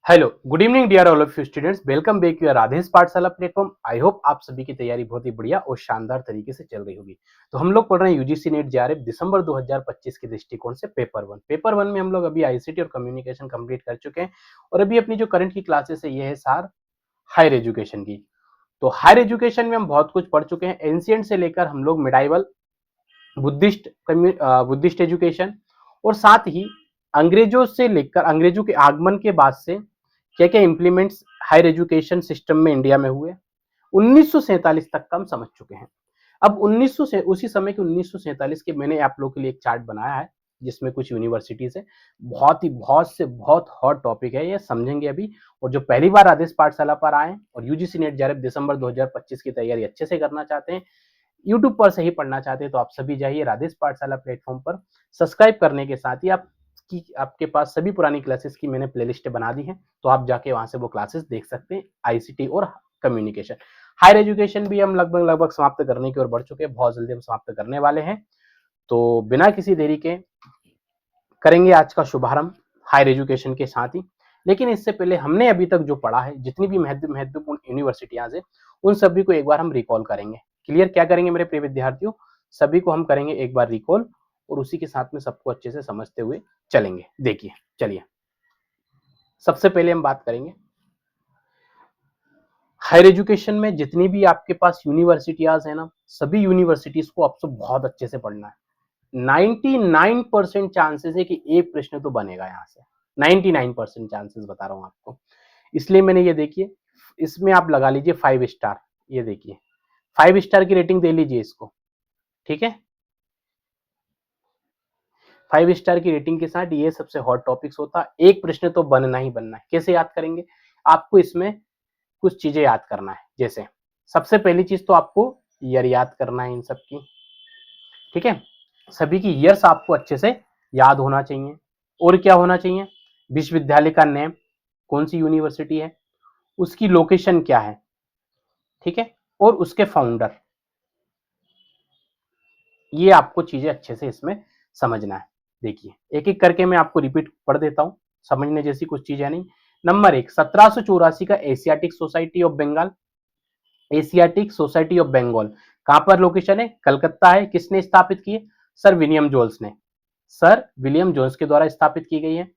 Hello, good evening dear all of you students, welcome back your Radhesh Pathshala platform. I hope आप सभी की तैयारी बहुत ही बढ़िया और शानदार तरीके से चल रही होगी। तो हम लोग पढ़ रहे हैं यूजीसी नेट जेआरएफ दिसंबर 2025 के दृष्टिकोण से पेपर वन में हम लोग अभी आईसीटी और कम्युनिकेशन कंप्लीट कर चुके हैं और अभी अपनी जो करंट की क्लासेस है ये है सार हायर एजुकेशन की। तो हायर एजुकेशन में हम बहुत कुछ पढ़ चुके हैं, एंशियंट से लेकर हम लोग मिडाइवल, बुद्धिस्ट एजुकेशन और साथ ही अंग्रेजों से लेकर अंग्रेजों के आगमन के बाद से क्या क्या इंप्लीमेंट्स हायर एजुकेशन सिस्टम में इंडिया में हुए 1947 तक का हम समझ चुके हैं। अब 1900 से उसी समय के 1947 के मैंने आप लोगों के लिए एक चार्ट बनाया है जिसमें कुछ यूनिवर्सिटीज है। बहुत हॉट टॉपिक है, ये समझेंगे अभी। और जो पहली बार आदेश पाठशाला पर आए और यूजीसी नेट जेआरएफ दिसंबर 2025 की तैयारी अच्छे से करना चाहते हैं, यूट्यूब पर से ही पढ़ना चाहते हैं, तो आप सभी जाइए राधेश पाठशाला प्लेटफॉर्म पर। सब्सक्राइब करने के साथ ही आपके पास सभी पुरानी क्लासेस की मैंने प्लेलिस्ट बना दी है, तो आप जाके वहां से वो क्लासेस देख सकते हैं। आईसीटी और कम्युनिकेशन, हायर एजुकेशन भी हम लगभग समाप्त करने की ओर बढ़ चुके हैं, बहुत जल्दी हम समाप्त करने वाले हैं। तो बिना किसी देरी के करेंगे आज का शुभारंभ हायर एजुकेशन के साथ ही। लेकिन इससे पहले हमने अभी तक जो पढ़ा है, जितनी भी महत्वपूर्ण यूनिवर्सिटियां है, उन सभी को एक बार हम रिकॉल करेंगे। क्लियर? क्या करेंगे मेरे प्रिय विद्यार्थियों? सभी को हम करेंगे एक बार रिकॉल और उसी के साथ में सबको अच्छे से समझते हुए चलेंगे। देखिए, चलिए सबसे पहले हम बात करेंगे हायर एजुकेशन में जितनी भी आपके पास यूनिवर्सिटियां है ना, सभी यूनिवर्सिटीज को आपको बहुत अच्छे से पढ़ना है। 99% चांसेस है कि एक प्रश्न तो बनेगा यहाँ से। 99% चांसेस बता रहा हूं आपको, इसलिए मैंने ये देखिए, इसमें आप लगा लीजिए 5 स्टार। ये देखिए 5 स्टार की रेटिंग दे लीजिए इसको, ठीक है। 5 स्टार की रेटिंग के साथ ये सबसे हॉट टॉपिक्स होता है। एक प्रश्न तो बनना ही बनना है। कैसे याद करेंगे? आपको इसमें कुछ चीजें याद करना है। जैसे सबसे पहली चीज तो आपको ईयर याद करना है इन सब की, ठीक है। सभी की ईयर्स आपको अच्छे से याद होना चाहिए। और क्या होना चाहिए? विश्वविद्यालय का नेम, कौन सी यूनिवर्सिटी है, उसकी लोकेशन क्या है, ठीक है, और उसके फाउंडर। ये आपको चीजें अच्छे से इसमें समझना है। देखिए एक एक करके मैं आपको रिपीट पढ़ देता हूं, समझने जैसी कुछ चीजें नहीं। नंबर 1, 1784 का Asiatic society of Bengal. Asiatic society of Bengal कहां पर लोकेशन है? कलकत्ता है। किसने स्थापित की है? सर विलियम जोन्स ने। सर विलियम जोन्स के द्वारा स्थापित की गई है।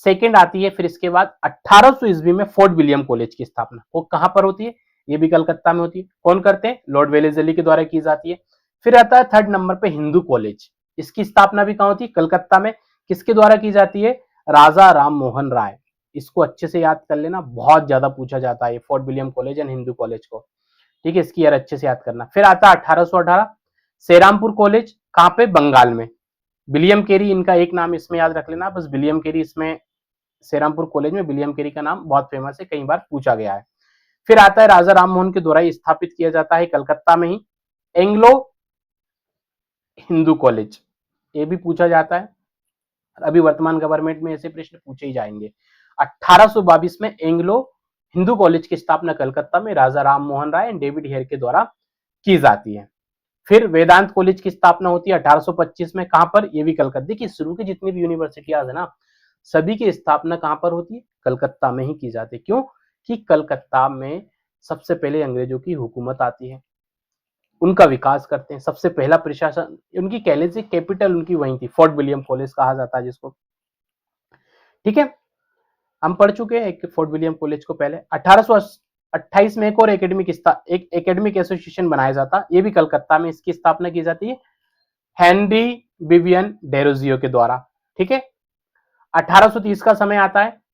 सेकंड आती है फिर इसके बाद 1800 ईस्वी में फोर्ट विलियम कॉलेज की स्थापना, वो कहां पर होती है? ये भी कलकत्ता में होती है। कौन करते हैं? लॉर्ड वेलेस्ली के द्वारा की जाती है। फिर आता है थर्ड नंबर पे हिंदू कॉलेज, इसकी स्थापना भी कहां होती है? कलकत्ता में। किसके द्वारा की जाती है? राजा राम मोहन राय। इसको अच्छे से याद कर लेना, बहुत ज्यादा पूछा जाता है fort William college and Hindu college को, ठीक है। इसकी यार अच्छे से याद करना। फिर आता है 1818 सेरामपुर कॉलेज, कहां पे? बंगाल में। विलियम केरी इनका एक नाम इसमें याद रख लेना बस, विलियम केरी। इसमें सेरामपुर कॉलेज में विलियम केरी का नाम बहुत फेमस है, कई बार पूछा गया है। फिर आता है राजा राम मोहन के द्वारा स्थापित किया जाता है कलकत्ता में ही एंग्लो हिंदू कॉलेज, ये भी पूछा जाता है। अभी वर्तमान गवर्नमेंट में ऐसे प्रश्न पूछे ही जाएंगे। 1822 में एंग्लो हिंदू कॉलेज की स्थापना कलकत्ता में राजा Ram Mohan Roy and David Hare के द्वारा की जाती है। फिर वेदांत कॉलेज की स्थापना होती है 1825 में, कहां पर? ये भी कलकत्ता। देखिए शुरू की जितनी भी यूनिवर्सिटियां है ना, सभी की स्थापना कहां पर होती है? कलकत्ता में ही की जाती है। क्यों? कि कलकत्ता में सबसे पहले अंग्रेजों की हुकूमत आती है, उनका विकास करते हैं। सबसे पहला प्रशासन उनकी कह लीजिए कैपिटल उनकी वहीं थी, फोर्ट विलियम कॉलेज कहा जाता है जिसको, ठीक है। हम पढ़ चुके हैं एक फोर्ट विलियम कॉलेज को पहले। 1828 में एक और एक एकेडमिक एसोसिएशन बनाया जाता, ये भी कलकत्ता में इसकी स्थापना की जाती है हेनरी विवियन डेरोजियो के द्वारा, ठीक है। 1830 का समय आता है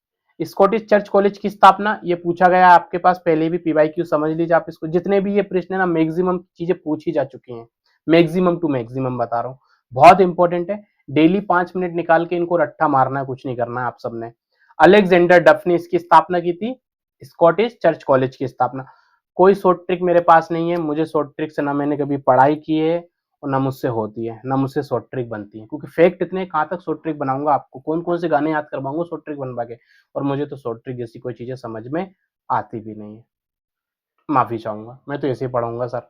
स्कॉटिश चर्च कॉलेज की स्थापना, ये पूछा गया आपके पास पहले भी, पीवाईक्यू समझ लीजिए आप इसको। जितने भी ये प्रश्न है ना, मैक्सिमम चीजें पूछी जा चुकी हैं, मैक्सिमम टू मैक्सिमम बता रहा हूँ, बहुत इंपॉर्टेंट है। डेली 5 मिनट निकाल के इनको रट्टा मारना है, कुछ नहीं करना है आप सबने। अलेक्जेंडर डफ ने इसकी स्थापना की थी, स्कॉटिश चर्च कॉलेज की स्थापना। कोई शॉर्ट ट्रिक मेरे पास नहीं है, मुझे शॉर्ट ट्रिक से ना मैंने कभी पढ़ाई की है और ना मुझसे होती है, ना मुझसे शॉर्ट ट्रिक बनती है, क्योंकि फैक्ट इतने, कहाँ तक शॉर्ट ट्रिक बनाऊंगा आपको, कौन कौन से गाने याद करवाऊंगा शॉर्ट ट्रिक बनवा के, और मुझे तो शॉर्ट ट्रिक जैसी कोई चीजें समझ में आती भी नहीं है, माफी चाहूंगा, मैं तो ऐसे ही पढ़ाऊंगा सर।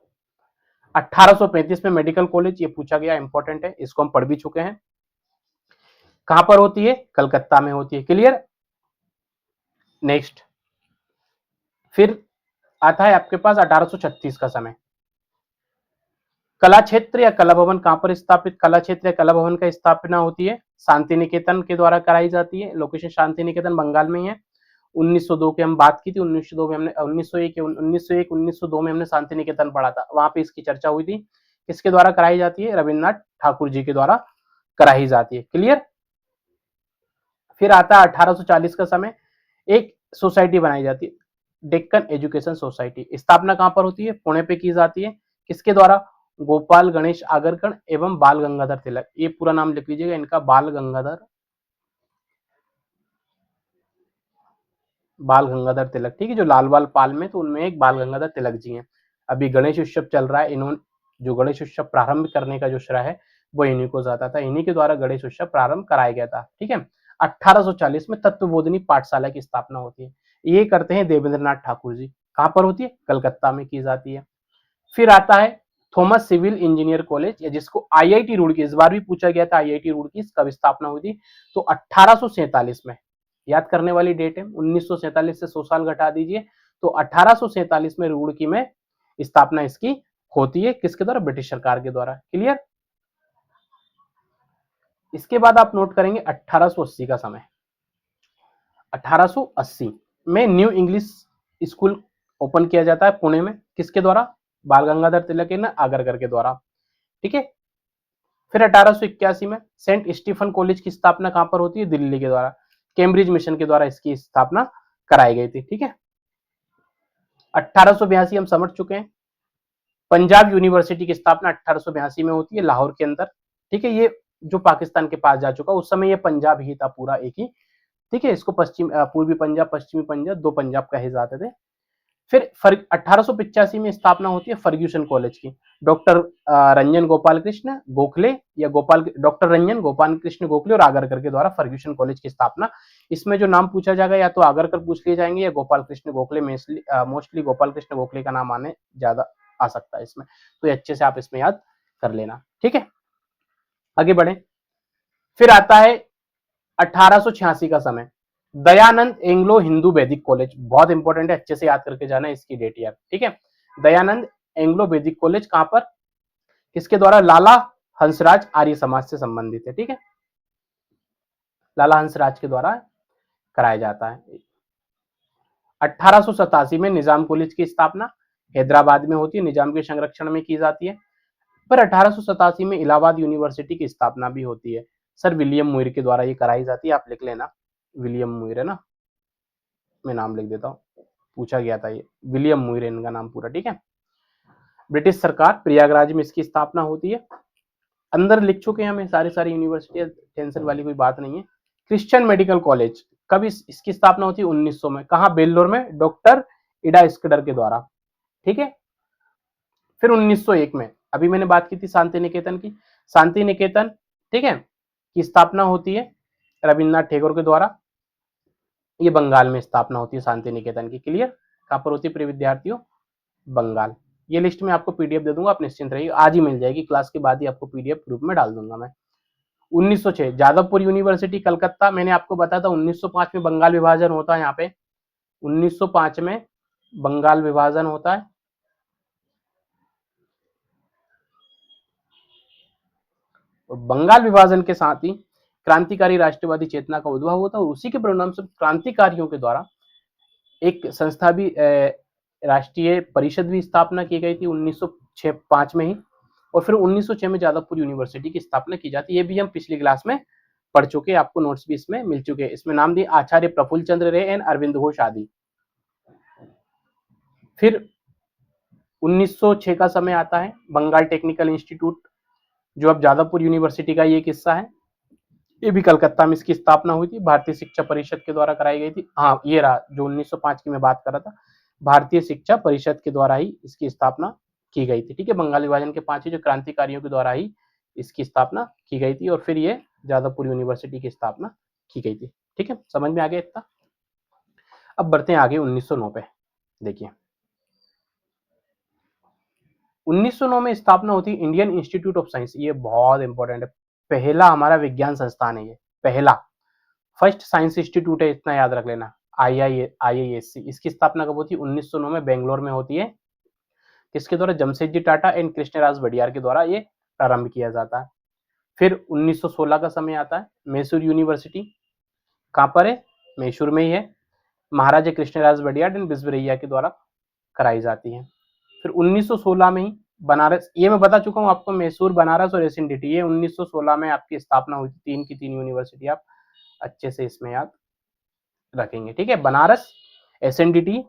1835 में मेडिकल कॉलेज, ये पूछा गया, इंपॉर्टेंट है, इसको हम पढ़ भी चुके हैं। कहां पर होती है? कलकत्ता में होती है। क्लियर? नेक्स्ट फिर आता है आपके पास 1836 का समय। कला क्षेत्र या कला भवन कहां पर स्थापित, कला क्षेत्र या कला भवन का स्थापना होती है शांति निकेतन के द्वारा कराई जाती है। लोकेशन शांति निकेतन बंगाल में ही है। 1902 की हम बात की थी, 1902 में हमने 1902 में हमने शांति निकेतन पढ़ा था, वहां पे इसकी चर्चा हुई थी। किसके द्वारा कराई जाती है, रविन्द्रनाथ ठाकुर जी के द्वारा कराई जाती है। क्लियर। फिर आता है 1840 का समय, एक सोसाइटी बनाई जाती है डेक्कन एजुकेशन सोसाइटी। स्थापना कहां पर होती है, पुणे पे की जाती है। किसके द्वारा, गोपाल गणेश आगरकर एवं बाल गंगाधर तिलक। ये पूरा नाम लिख लीजिएगा इनका, बाल गंगाधर तिलक, ठीक है। जो लाल बाल पाल में, तो उनमें एक बाल गंगाधर तिलक जी हैं। अभी गणेश उत्सव चल रहा है, इन्होंने जो गणेश उत्सव प्रारंभ करने का जो श्रेय है वो इन्हीं को जाता था, इन्हीं के द्वारा गणेश उत्सव प्रारंभ कराया गया था, ठीक है। 1840 में तत्वबोधिनी पाठशाला की स्थापना होती है, ये करते हैं देवेंद्रनाथ ठाकुर जी। कहां पर होती है, कलकत्ता में की जाती है। फिर आता है थॉमस सिविल इंजीनियर कॉलेज, या जिसको आईआईटी रुड़की, इस बार भी पूछा गया था आईआईटी रुड़की कब स्थापना हुई थी, तो 1847 में। याद करने वाली डेट है, 1947 से 100 साल घटा दीजिए, तो 1847 में रुड़की में स्थापना इसकी होती है। किसके द्वारा, ब्रिटिश सरकार के द्वारा। क्लियर। इसके बाद आप नोट करेंगे 1880 का समय। 1880 में न्यू इंग्लिश स्कूल ओपन किया जाता है पुणे में। किसके द्वारा, बाल गंगाधर तिलक आगरकर के द्वारा, ठीक है। फिर 1881 में सेंट स्टीफन कॉलेज की स्थापना कहां पर होती है, दिल्ली के द्वारा। कैम्ब्रिज मिशन के द्वारा इसकी स्थापना कराई गई थी, ठीक है। 1882 हम समझ चुके हैं। पंजाब यूनिवर्सिटी की स्थापना 1882 में होती है लाहौर के अंदर, ठीक है। ये जो पाकिस्तान के पास जा चुका, उस समय ये पंजाब ही था पूरा एक ही, ठीक है। इसको पूर्वी पंजाब, पश्चिमी पंजाब, दो पंजाब कहे जाते थे। फिर 1885 में स्थापना होती है फर्ग्यूसन कॉलेज की। डॉक्टर रंजन गोपाल कृष्ण गोखले या डॉक्टर रंजन गोपाल कृष्ण गोखले और आगरकर के द्वारा फर्ग्यूसन कॉलेज की स्थापना। इसमें जो नाम पूछा जाएगा, या तो आगरकर पूछ लिए जाएंगे या गोपाल कृष्ण गोखले, मोस्टली गोपाल कृष्ण गोखले का नाम आने ज्यादा आ सकता है इसमें, तो ये अच्छे से आप इसमें याद कर लेना, ठीक है। आगे बढ़े। फिर आता है 1886 का समय, दयानंद एंग्लो हिंदू वैदिक कॉलेज, बहुत इंपॉर्टेंट है, अच्छे से याद करके जाना इसकी डेट यार, ठीक है। दयानंद एंग्लो वैदिक कॉलेज कहां पर, किसके द्वारा, लाला हंसराज आर्य समाज से संबंधित है, ठीक है। लाला हंसराज के द्वारा कराया जाता है। 1887 में निजाम कॉलेज की स्थापना हैदराबाद में होती है, निजाम के संरक्षण में की जाती है। पर 1887 में इलाहाबाद यूनिवर्सिटी की स्थापना भी होती है, सर विलियम मुइर के द्वारा ये कराई जाती है, आप लिख लेना, विलियम मुइर है ना, मैं नाम लिख देता हूँ, पूछा गया था ये, विलियम मुइर इनका नाम पूरा, ठीक है। ब्रिटिश सरकार प्रयागराज में इसकी स्थापना होती है। अंदर लिख चुके हैं हमें सारी यूनिवर्सिटी, टेंशन वाली कोई बात नहीं है। क्रिश्चियन मेडिकल कॉलेज कब इसकी स्थापना होती है, 1900 में। कहा, बेल्लोर में, डॉक्टर इडा स्कडर के द्वारा, ठीक है। फिर 1901 में, अभी मैंने बात की थी शांति निकेतन की, शांति निकेतन, ठीक है, की स्थापना होती है रविन्द्रनाथ टैगोर के द्वारा। ये बंगाल में स्थापना होती है शांति निकेतन की। क्लियर। कहां पर होती है प्रिय विद्यार्थियों, बंगाल। ये लिस्ट में आपको पीडीएफ दे दूंगा, आप निश्चिंत रहिए, आज ही मिल जाएगी, क्लास के बाद ही आपको पीडीएफ ग्रुप में डाल दूंगा मैं। 1906 जादवपुर यूनिवर्सिटी कलकत्ता, मैंने आपको बताया था 1905 में बंगाल विभाजन होता है यहाँ पे, 1905 में बंगाल विभाजन होता है। और बंगाल विभाजन के साथ ही क्रांतिकारी राष्ट्रवादी चेतना का उद्भव होता है, और उसी के परिणाम से क्रांतिकारियों के द्वारा एक संस्था भी, राष्ट्रीय परिषद भी स्थापना की गई थी 1905 में ही। और फिर 1906 में जादवपुर यूनिवर्सिटी की स्थापना की जाती है, ये भी हम पिछली क्लास में पढ़ चुके हैं, आपको नोट्स भी इसमें मिल चुके हैं। इसमें नाम दिए आचार्य प्रफुल्ल चंद्र रे एंड अरविंद घोष आदि। फिर 1906 का समय आता है बंगाल टेक्निकल इंस्टीट्यूट, जो अब जादवपुर यूनिवर्सिटी का ये एक हिस्सा है, ये भी कलकत्ता में इसकी स्थापना हुई थी, भारतीय शिक्षा परिषद के द्वारा कराई गई थी। हाँ, ये रहा जो 1905 की मैं बात कर रहा था, भारतीय शिक्षा परिषद के द्वारा ही इसकी स्थापना की गई थी, ठीक है। बंगाल विभाजन के 5 जो क्रांतिकारियों के द्वारा ही इसकी स्थापना की गई थी, और फिर ये जादवपुर यूनिवर्सिटी की स्थापना की गई थी, ठीक है। समझ में आ गया इतना। अब बढ़ते हैं आगे 1909 पे। देखिए 1909 में स्थापना होती है इंडियन इंस्टीट्यूट ऑफ साइंस, ये बहुत इंपॉर्टेंट है, पहला हमारा विज्ञान संस्थान है ये, पहला, फर्स्ट साइंस इंस्टीट्यूट है, इतना याद रख लेना, IISc, इसकी स्थापना कब होती है? 1909 में बेंगलोर में होती है। किसके द्वारा? जमशेदजी टाटा एंड कृष्णराज वडियार के द्वारा ये प्रारंभ किया जाता है। फिर 1916 का समय आता है, मैसूर यूनिवर्सिटी कहाँ पर है? मैसूर में ही है। महाराजा कृष्णराज वडियार एंड विश्वेश्वरैया के द्वारा कराई जाती है। फिर 1916 में ही बनारस, ये मैं बता चुका हूँ आपको, मैसूर, बनारस और एसएनडीटी, ये 1916 में आपकी स्थापना हुई थी। तीन की तीन यूनिवर्सिटी आप अच्छे से इसमें याद रखेंगे, ठीक है। Banaras, SNDT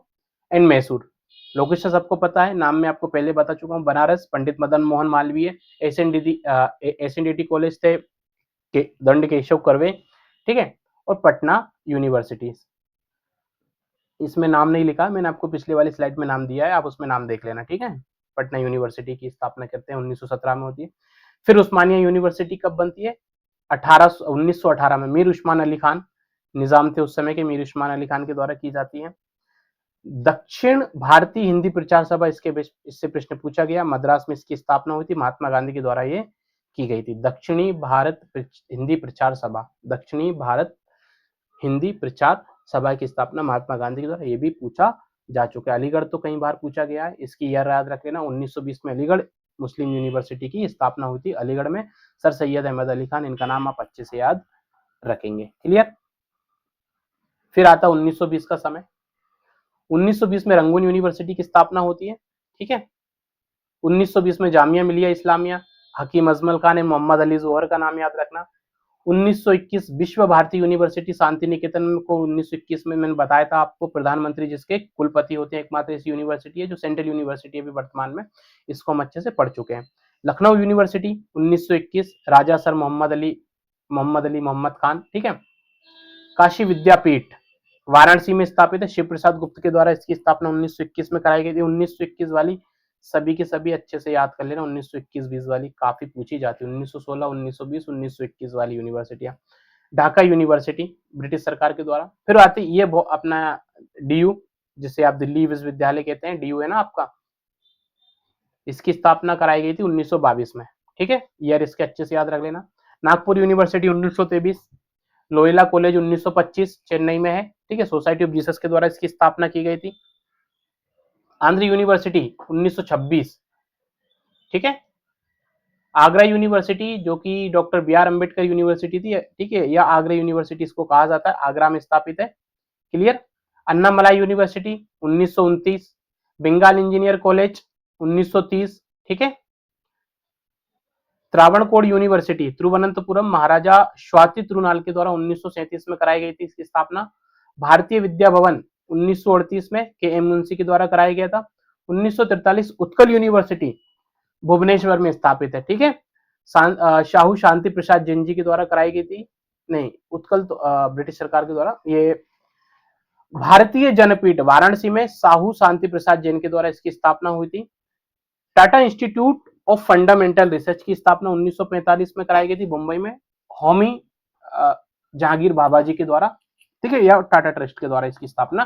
and Mysore. Location सबको पता है, नाम मैं आपको पहले बता चुका हूँ। बनारस पंडित मदन मोहन मालवीय, एसएनडीटी कॉलेज थे दंड केशव कर्वे, ठीक है। और पटना यूनिवर्सिटी, इसमें नाम नहीं लिखा, मैंने आपको पिछले वाली स्लाइड में नाम दिया है, आप उसमें नाम देख लेना, ठीक है। पटना यूनिवर्सिटी की स्थापना करते हैं 1917 में होती है। फिर उस्मानिया यूनिवर्सिटी कब बनती है? 1918 में मीर उस्मान अली खान निजाम थे उस समय के, मीर उस्मान अली खान के द्वारा की जाती है। दक्षिण भारतीय हिंदी प्रचार सभा, इससे प्रश्न पूछा गया, मद्रास में इसकी स्थापना हुई थी, महात्मा गांधी के द्वारा ये की गई थी। दक्षिणी भारत हिंदी प्रचार सभा, दक्षिणी भारत हिंदी प्रचार सभा की स्थापना महात्मा गांधी के द्वारा, ये भी पूछा जा चुका है। अलीगढ़ तो कई बार पूछा गया है, इसकी ईयर याद रख लेना, 1920 में अलीगढ़ मुस्लिम यूनिवर्सिटी की स्थापना हुई थी। अलीगढ़ में सर सैयद अहमद अली खान, इनका नाम आप अच्छे से याद रखेंगे, क्लियर। फिर आता 1920 का समय, 1920 में रंगून यूनिवर्सिटी की स्थापना होती है, ठीक है। 1920 में जामिया मिलिया इस्लामिया, हकीम अजमल खान एंड मोहम्मद अली जोहर का नाम याद रखना। 1921 विश्व भारती यूनिवर्सिटी शांति निकेतन को 1921 में मैंने बताया था आपको, प्रधानमंत्री जिसके कुलपति होते हैं, एकमात्र ऐसी यूनिवर्सिटी है जो सेंट्रल यूनिवर्सिटी है अभी वर्तमान में, इसको हम अच्छे से पढ़ चुके हैं। लखनऊ यूनिवर्सिटी 1921, राजा सर मोहम्मद खान, ठीक है। काशी विद्यापीठ वाराणसी में स्थापित है, शिव प्रसाद गुप्त के द्वारा इसकी स्थापना 1921 में कराई गई थी। 1921 वाली सभी के सभी अच्छे से याद कर लेना, 1921-20 वाली काफी पूछी जाती है, 1916, 1920, 1921 वाली यूनिवर्सिटियां। ढाका यूनिवर्सिटी ब्रिटिश सरकार के द्वारा। फिर आती ये अपना डीयू, जिसे आप दिल्ली विश्वविद्यालय कहते हैं, डीयू है ना आपका, इसकी स्थापना कराई गई थी 1922 में, ठीक है। ईयर इसके अच्छे से याद रख लेना। Nagpur university 1923, Loyola college 1925 Chennai में है, ठीक है, सोसाइटी ऑफ जीसस के द्वारा इसकी स्थापना की गई थी। आंध्र यूनिवर्सिटी 1926, ठीक है। आगरा यूनिवर्सिटी जो कि doctor B R Ambedkar university थी, ठीक है, या आगरा यूनिवर्सिटी इसको कहा जाता है, आगरा में स्थापित है, clear. Annamalai university 1929, Bengal engineer college 1930, ठीक है। त्रावणकोर यूनिवर्सिटी तिरुवनंतपुरम, महाराजा स्वाति तिरुनाल के द्वारा 1937 में कराई गई थी इसकी स्थापना। भारतीय विद्या भवन 1938 में के एम मुंशी के द्वारा कराया गया था। 1943 उत्कल यूनिवर्सिटी भुवनेश्वर में स्थापित है, ठीक है, शाहू शांति प्रसाद जैन जी के द्वारा कराई गई थी। नहीं, उत्कल तो ब्रिटिश सरकार के द्वारा। ये भारतीय जनपीठ वाराणसी में साहू शांति प्रसाद जैन के द्वारा इसकी स्थापना हुई थी। Tata institute of fundamental research की स्थापना 1945 में कराई गई थी मुंबई में, होमी जहांगीर बाबाजी के द्वारा, ठीक है, या टाटा ट्रस्ट के द्वारा इसकी स्थापना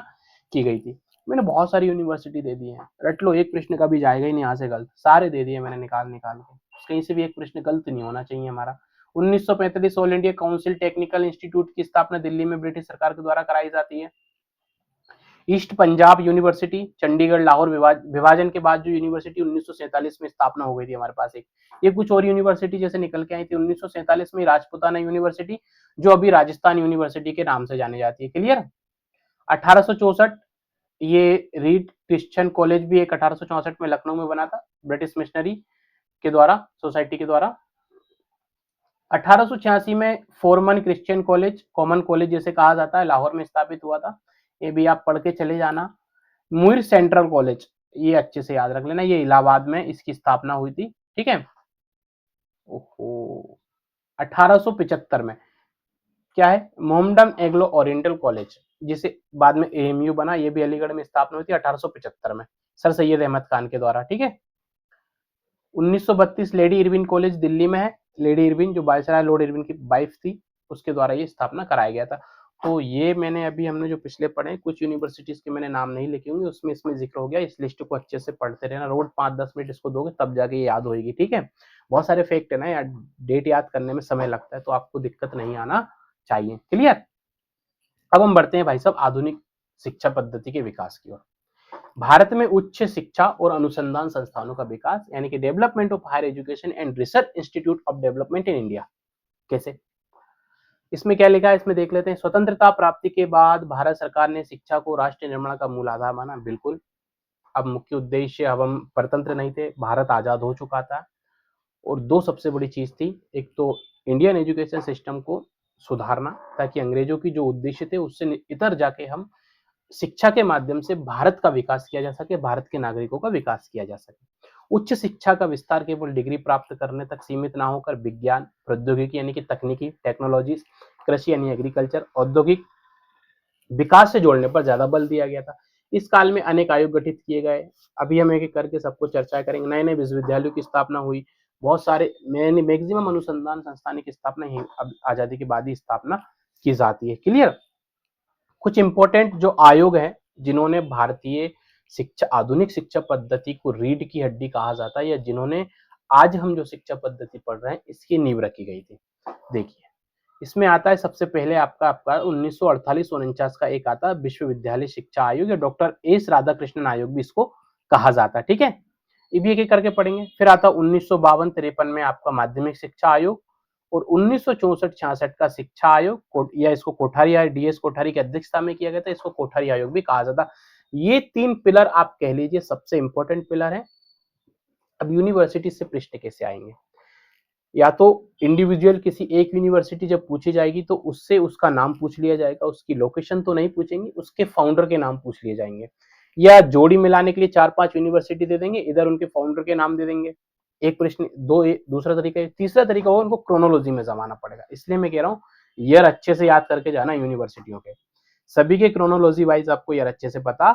की गई थी। मैंने बहुत सारी यूनिवर्सिटी दे दी है, रट लो, एक प्रश्न कभी जाएगा ही नहीं यहाँ से गलत, सारे दे दिए मैंने निकाल निकाल के, कहीं से भी एक प्रश्न गलत नहीं होना चाहिए हमारा। 1945 all India council technical institute की स्थापना दिल्ली में ब्रिटिश सरकार के द्वारा कराई जाती है। ईस्ट पंजाब यूनिवर्सिटी चंडीगढ़ लाहौर विभाजन के बाद जो यूनिवर्सिटी 1947 में स्थापना हो गई थी हमारे पास एक, ये कुछ और यूनिवर्सिटी जैसे निकल के आई थी। 1947 में राजपुताना यूनिवर्सिटी जो अभी राजस्थान यूनिवर्सिटी के नाम से जानी जाती है, क्लियर। 1864 ये रीड क्रिश्चियन कॉलेज भी एक 1864 में लखनऊ में बना था, ब्रिटिश मिशनरी के द्वारा, सोसाइटी के द्वारा। 1886 में Foreman Christian college, common college जैसे कहा जाता है, लाहौर में स्थापित हुआ था, ये भी आप पढ़ के चले जाना। मुइर सेंट्रल कॉलेज, ये अच्छे से याद रख लेना, ये इलाहाबाद में इसकी स्थापना हुई थी, ठीक है। ओहो, 1875 में क्या है, मोहम्मडन एग्लो ओरिएंटल कॉलेज, जिसे बाद में एएमयू बना, ये भी अलीगढ़ में स्थापना हुई थी 1875 में, सर सैयद अहमद खान के द्वारा, ठीक है। 1932 लेडी इरविन कॉलेज दिल्ली में है, लेडी इरविन जो वायसराय लॉर्ड इरविन की वाइफ थी, उसके द्वारा ये स्थापना कराया गया था। तो ये मैंने अभी हमने जो पिछले पढ़े, कुछ यूनिवर्सिटीज के मैंने नाम नहीं लिखे होंगे, उसमें इसमें जिक्र हो गया, इस लिस्ट को अच्छे से पढ़ते रहना, रोज 5-10 मिनट इसको दोगे तब जाके ये याद होगी, ठीक है। बहुत सारे फैक्ट है ना यार, डेट याद करने में समय लगता है, तो आपको दिक्कत नहीं आना चाहिए, क्लियर। अब हम बढ़ते हैं भाई साहब आधुनिक शिक्षा पद्धति के विकास की ओर। भारत में उच्च शिक्षा और अनुसंधान संस्थानों का विकास यानी कि development of higher education and research institute of development in India. कैसे? इसमें क्या लिखा है, इसमें देख लेते हैं। स्वतंत्रता प्राप्ति के बाद भारत सरकार ने शिक्षा को राष्ट्र निर्माण का मूल आधार माना। बिल्कुल। अब मुख्य उद्देश्य, अब हम परतंत्र नहीं थे, भारत आजाद हो चुका था और दो सबसे बड़ी चीज थी, एक तो इंडियन एजुकेशन सिस्टम को सुधारना ताकि अंग्रेजों की जो उद्देश्य थे उससे इतर जाके हम शिक्षा के माध्यम से भारत का विकास किया जा सके, भारत के नागरिकों का विकास किया जा सके। उच्च शिक्षा का विस्तार केवल डिग्री प्राप्त करने तक सीमित ना होकर विज्ञान, प्रौद्योगिकी यानी कि तकनीकी टेक्नोलॉजीज, कृषि यानी एग्रीकल्चर, औद्योगिक विकास से जोड़ने पर ज्यादा बल दिया गया था। इस काल में अनेक आयोग गठित किए गए। अभी हम एक एक करके सबको चर्चा करेंगे। नए नए विश्वविद्यालयों की स्थापना हुई, बहुत सारे मैक्सिमम अनुसंधान संस्थान की स्थापना ही अब आजादी के बाद ही स्थापना की जाती है। क्लियर? कुछ इंपॉर्टेंट जो आयोग हैं जिन्होंने भारतीय शिक्षा, आधुनिक शिक्षा पद्धति को रीढ़ की हड्डी कहा जाता है, या जिन्होंने आज हम जो शिक्षा पद्धति पढ़ रहे हैं इसकी नींव रखी गई थी। देखिए, इसमें आता है सबसे पहले आपका 1948-49 का एक आता है विश्वविद्यालय शिक्षा आयोग, या डॉक्टर एस राधाकृष्णन आयोग भी इसको कहा जाता है। ठीक है, ये भी एक एक करके पढ़ेंगे। फिर आता है 1952-53 में आपका माध्यमिक शिक्षा आयोग, और 1964-66 का शिक्षा आयोग, या इसको कोठारी आयोग, डीएस कोठारी की अध्यक्षता में किया गया था, इसको कोठारी आयोग भी कहा जाता। ये तीन पिलर आप कह लीजिए सबसे इंपॉर्टेंट पिलर है। अब यूनिवर्सिटी से प्रश्न कैसे आएंगे, या तो इंडिविजुअल किसी एक यूनिवर्सिटी जब पूछी जाएगी तो उससे उसका नाम पूछ लिया जाएगा, उसकी लोकेशन तो नहीं पूछेंगे, उसके फाउंडर के नाम पूछ लिए जाएंगे, या जोड़ी मिलाने के लिए 4-5 यूनिवर्सिटी दे देंगे, इधर उनके फाउंडर के नाम दे देंगे। एक प्रश्न दो, दूसरा तरीका। तीसरा तरीका होगा उनको क्रोनोलॉजी में जमाना पड़ेगा। इसलिए मैं कह रहा हूँ ईयर अच्छे से याद करके जाना यूनिवर्सिटियों के, सभी के क्रोनोलॉजी वाइज आपको ईयर अच्छे से पता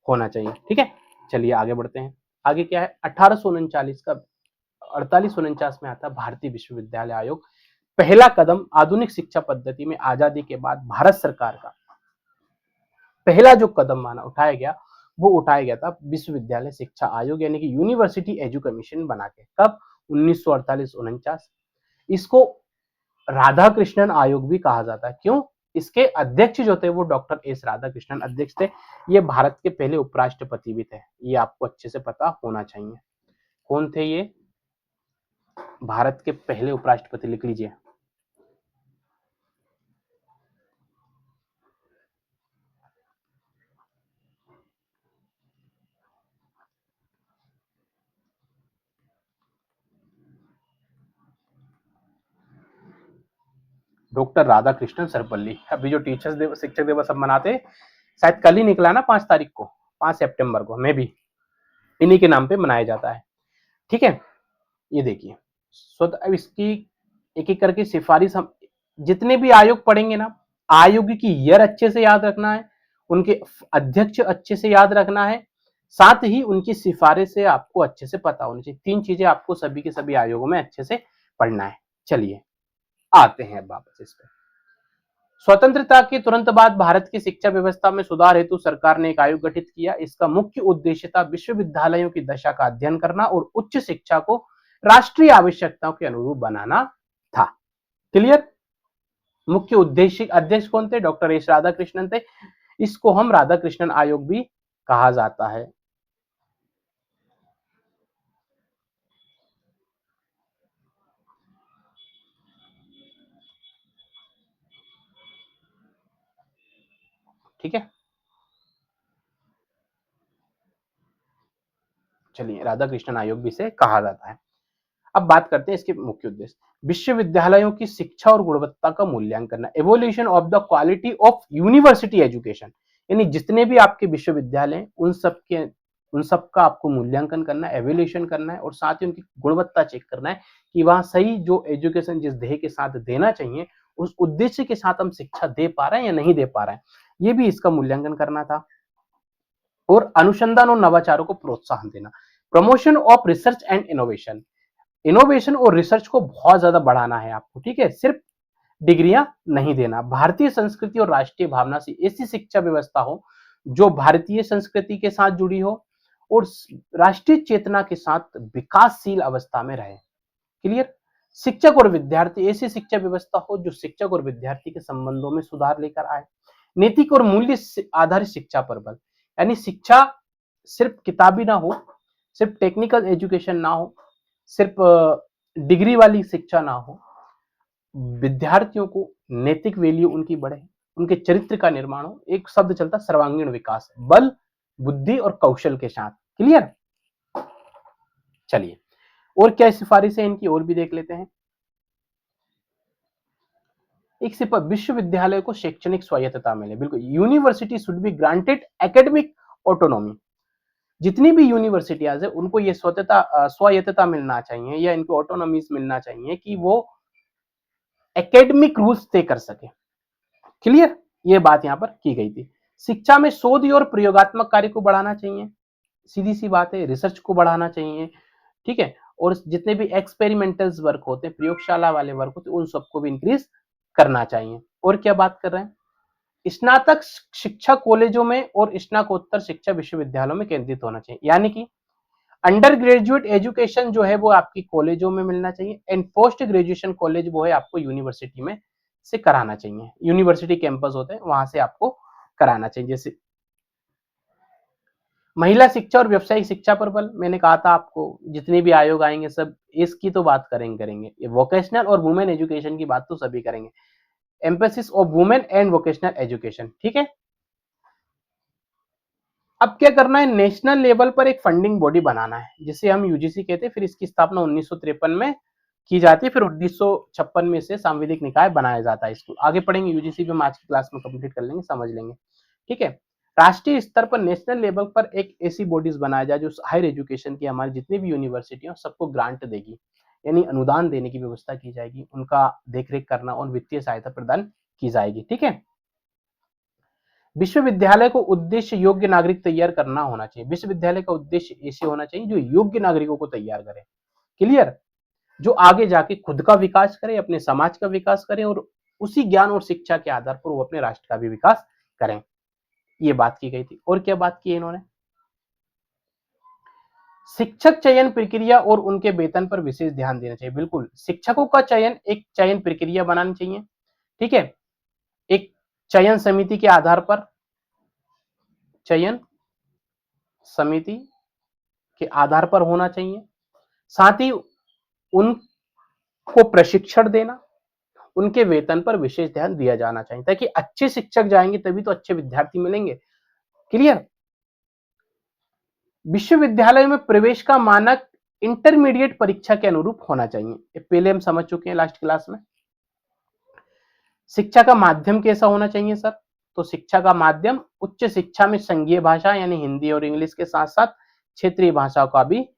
होना चाहिए। ठीक है, चलिए आगे बढ़ते हैं। आगे क्या है, 1839 का 48-49 में आता भारतीय विश्वविद्यालय आयोग। पहला कदम आधुनिक शिक्षा पद्धति में आजादी के बाद भारत सरकार का पहला जो कदम माना उठाया गया, वो उठाया गया था विश्वविद्यालय शिक्षा आयोग यानी कि यूनिवर्सिटी एजू कमीशन बना के। कब? 1948-49। इसको राधा कृष्णन आयोग भी कहा जाता है। क्यों? इसके अध्यक्ष जो थे वो डॉक्टर एस राधाकृष्णन अध्यक्ष थे। ये भारत के पहले उपराष्ट्रपति भी थे, ये आपको अच्छे से पता होना चाहिए। कौन थे ये? भारत के पहले उपराष्ट्रपति, लिख लीजिए। डॉक्टर राधाकृष्णन सर्वपल्ली। अभी जो टीचर्स दिवस, शिक्षक दिवस सब मनाते, शायद कल ही निकला ना, 5 तारीख को, 5 सितंबर को, मैं भी इन्हीं के नाम पे मनाया जाता है। ठीक है, ये देखिए। अब इसकी एक एक करके सिफारिश, हम जितने भी आयोग पढ़ेंगे ना, आयोग की ईयर अच्छे से याद रखना है, उनके अध्यक्ष अच्छे से याद रखना है, साथ ही उनकी सिफारिश से आपको अच्छे से पता होनी चाहिए। 3 चीजें आपको सभी के सभी आयोगों में अच्छे से पढ़ना है। चलिए आते हैं वापस इस पे। स्वतंत्रता के तुरंत बाद भारत की शिक्षा व्यवस्था में सुधार हेतु सरकार ने एक आयोग गठित किया। इसका मुख्य उद्देश्य था विश्वविद्यालयों की दशा का अध्ययन करना और उच्च शिक्षा को राष्ट्रीय आवश्यकताओं के अनुरूप बनाना था। क्लियर? मुख्य उद्देश्य, अध्यक्ष कौन थे? डॉक्टर एस राधाकृष्णन थे। इसको हम राधाकृष्णन आयोग भी कहा जाता है। ठीक है, चलिए, राधाकृष्णन आयोग भी इसे कहा जाता है। अब बात करते हैं इसके मुख्य उद्देश्य। विश्वविद्यालयों की शिक्षा और गुणवत्ता का मूल्यांकन करना, evolution of the quality of university education, यानी जितने भी आपके विश्वविद्यालय हैं उन सब का आपको मूल्यांकन करना है, एवोल्यूशन करना है, और साथ ही उनकी गुणवत्ता चेक करना है कि वहां सही जो एजुकेशन जिस ध्येय के साथ देना चाहिए उस उद्देश्य के साथ हम शिक्षा दे पा रहे हैं या नहीं दे पा रहे हैं, ये भी इसका मूल्यांकन करना था। और अनुसंधान और नवाचारों को प्रोत्साहन देना, promotion of research and innovation, innovation और रिसर्च को बहुत ज्यादा बढ़ाना है आपको। ठीक है, सिर्फ डिग्रियां नहीं देना। भारतीय संस्कृति और राष्ट्रीय भावना से ऐसी शिक्षा व्यवस्था हो जो भारतीय संस्कृति के साथ जुड़ी हो और राष्ट्रीय चेतना के साथ विकासशील अवस्था में रहे। क्लियर? शिक्षक और विद्यार्थी, ऐसी शिक्षा व्यवस्था हो जो शिक्षक और विद्यार्थी के संबंधों में सुधार लेकर आए। नैतिक और मूल्य आधारित शिक्षा पर बल, यानी शिक्षा सिर्फ किताबी ना हो, सिर्फ टेक्निकल एजुकेशन ना हो, सिर्फ डिग्री वाली शिक्षा ना हो, विद्यार्थियों को नैतिक वैल्यू उनकी बढ़े, उनके चरित्र का निर्माण हो। एक शब्द चलता सर्वांगीण विकास, बल, बुद्धि और कौशल के साथ। क्लियर? चलिए, और क्या सिफारिश है इनकी और भी देख लेते हैं। एक सिफारिश, विश्वविद्यालय को शैक्षणिक स्वायत्तता मिले। बिल्कुल, university should be granted academic autonomy. जितनी भी यूनिवर्सिटीज है उनको ये स्वायत्तता मिलना चाहिए या इनको ऑटोनॉमीज मिलना चाहिए कि वो एकेडमिक रूल्स तय कर सके। क्लियर? ये बात यहां पर की गई थी। शिक्षा में शोध और प्रयोगात्मक कार्य को बढ़ाना चाहिए, सीधी सी बात है, रिसर्च को बढ़ाना चाहिए। ठीक है, और जितने भी एक्सपेरिमेंटल्स वर्क होते हैं, प्रयोगशाला वाले वर्क होते हैं, उन सबको भी इंक्रीज करना चाहिए। और क्या बात कर रहे हैं, स्नातक शिक्षा कॉलेजों में और स्नातकोत्तर शिक्षा विश्वविद्यालयों में केंद्रित होना चाहिए, यानी कि अंडर ग्रेजुएट एजुकेशन जो है वो आपकी कॉलेजों में मिलना चाहिए, एंड पोस्ट ग्रेजुएशन कॉलेज वो है आपको यूनिवर्सिटी में से कराना चाहिए। यूनिवर्सिटी कैंपस होते हैं वहां से आपको कराना चाहिए। जैसे महिला शिक्षा और व्यावसायिक शिक्षा पर बल, मैंने कहा था आपको जितने भी आयोग आएंगे सब इसकी तो बात करेंगे। ये वोकेशनल और वुमेन एजुकेशन की बात तो सभी करेंगे। Emphasis of women and vocational education. ठीक है, अब क्या करना है, नेशनल लेवल पर एक फंडिंग बॉडी बनाना है जिसे हम यूजीसी कहते हैं। फिर इसकी स्थापना 1953 में की जाती है, फिर 1956 में से सांविधिक निकाय बनाया जाता है। इसको आगे पढ़ेंगे, यूजीसी पे हम आज की क्लास में कंप्लीट कर लेंगे, समझ लेंगे। ठीक है, राष्ट्रीय स्तर पर नेशनल लेवल पर एक ऐसी बॉडीज बनाया जाए जो हायर एजुकेशन की हमारी जितनी भी यूनिवर्सिटी हो सबको ग्रांट देगी, यानी अनुदान देने की व्यवस्था की जाएगी, उनका देखरेख करना और वित्तीय सहायता प्रदान की जाएगी। ठीक है, विश्वविद्यालय को उद्देश्य योग्य नागरिक तैयार करना होना चाहिए। विश्वविद्यालय का उद्देश्य ऐसे होना चाहिए जो योग्य नागरिकों को तैयार करे। क्लियर? जो आगे जाके खुद का विकास करे, अपने समाज का विकास करें और उसी ज्ञान और शिक्षा के आधार पर वो अपने राष्ट्र का भी विकास करें। ये बात की गई थी। और क्या बात की इन्होंने, शिक्षक चयन प्रक्रिया और उनके वेतन पर विशेष ध्यान देना चाहिए। बिल्कुल, शिक्षकों का चयन एक चयन प्रक्रिया बनानी चाहिए। ठीक है, एक चयन समिति के आधार पर, चयन समिति के आधार पर होना चाहिए। साथ ही उनको प्रशिक्षण देना, उनके वेतन पर विशेष ध्यान दिया जाना चाहिए ताकि अच्छे शिक्षक जाएंगे तभी तो अच्छे विद्यार्थी मिलेंगे। क्लियर? विश्वविद्यालय में प्रवेश का मानक इंटरमीडिएट परीक्षा के अनुरूप होना चाहिए, ये पहले हम समझ चुके हैं लास्ट क्लास में। शिक्षा का माध्यम कैसा होना चाहिए सर, तो शिक्षा का माध्यम उच्च शिक्षा में संघीय भाषा यानी हिंदी और इंग्लिश के साथ साथ क्षेत्रीय भाषाओं का भी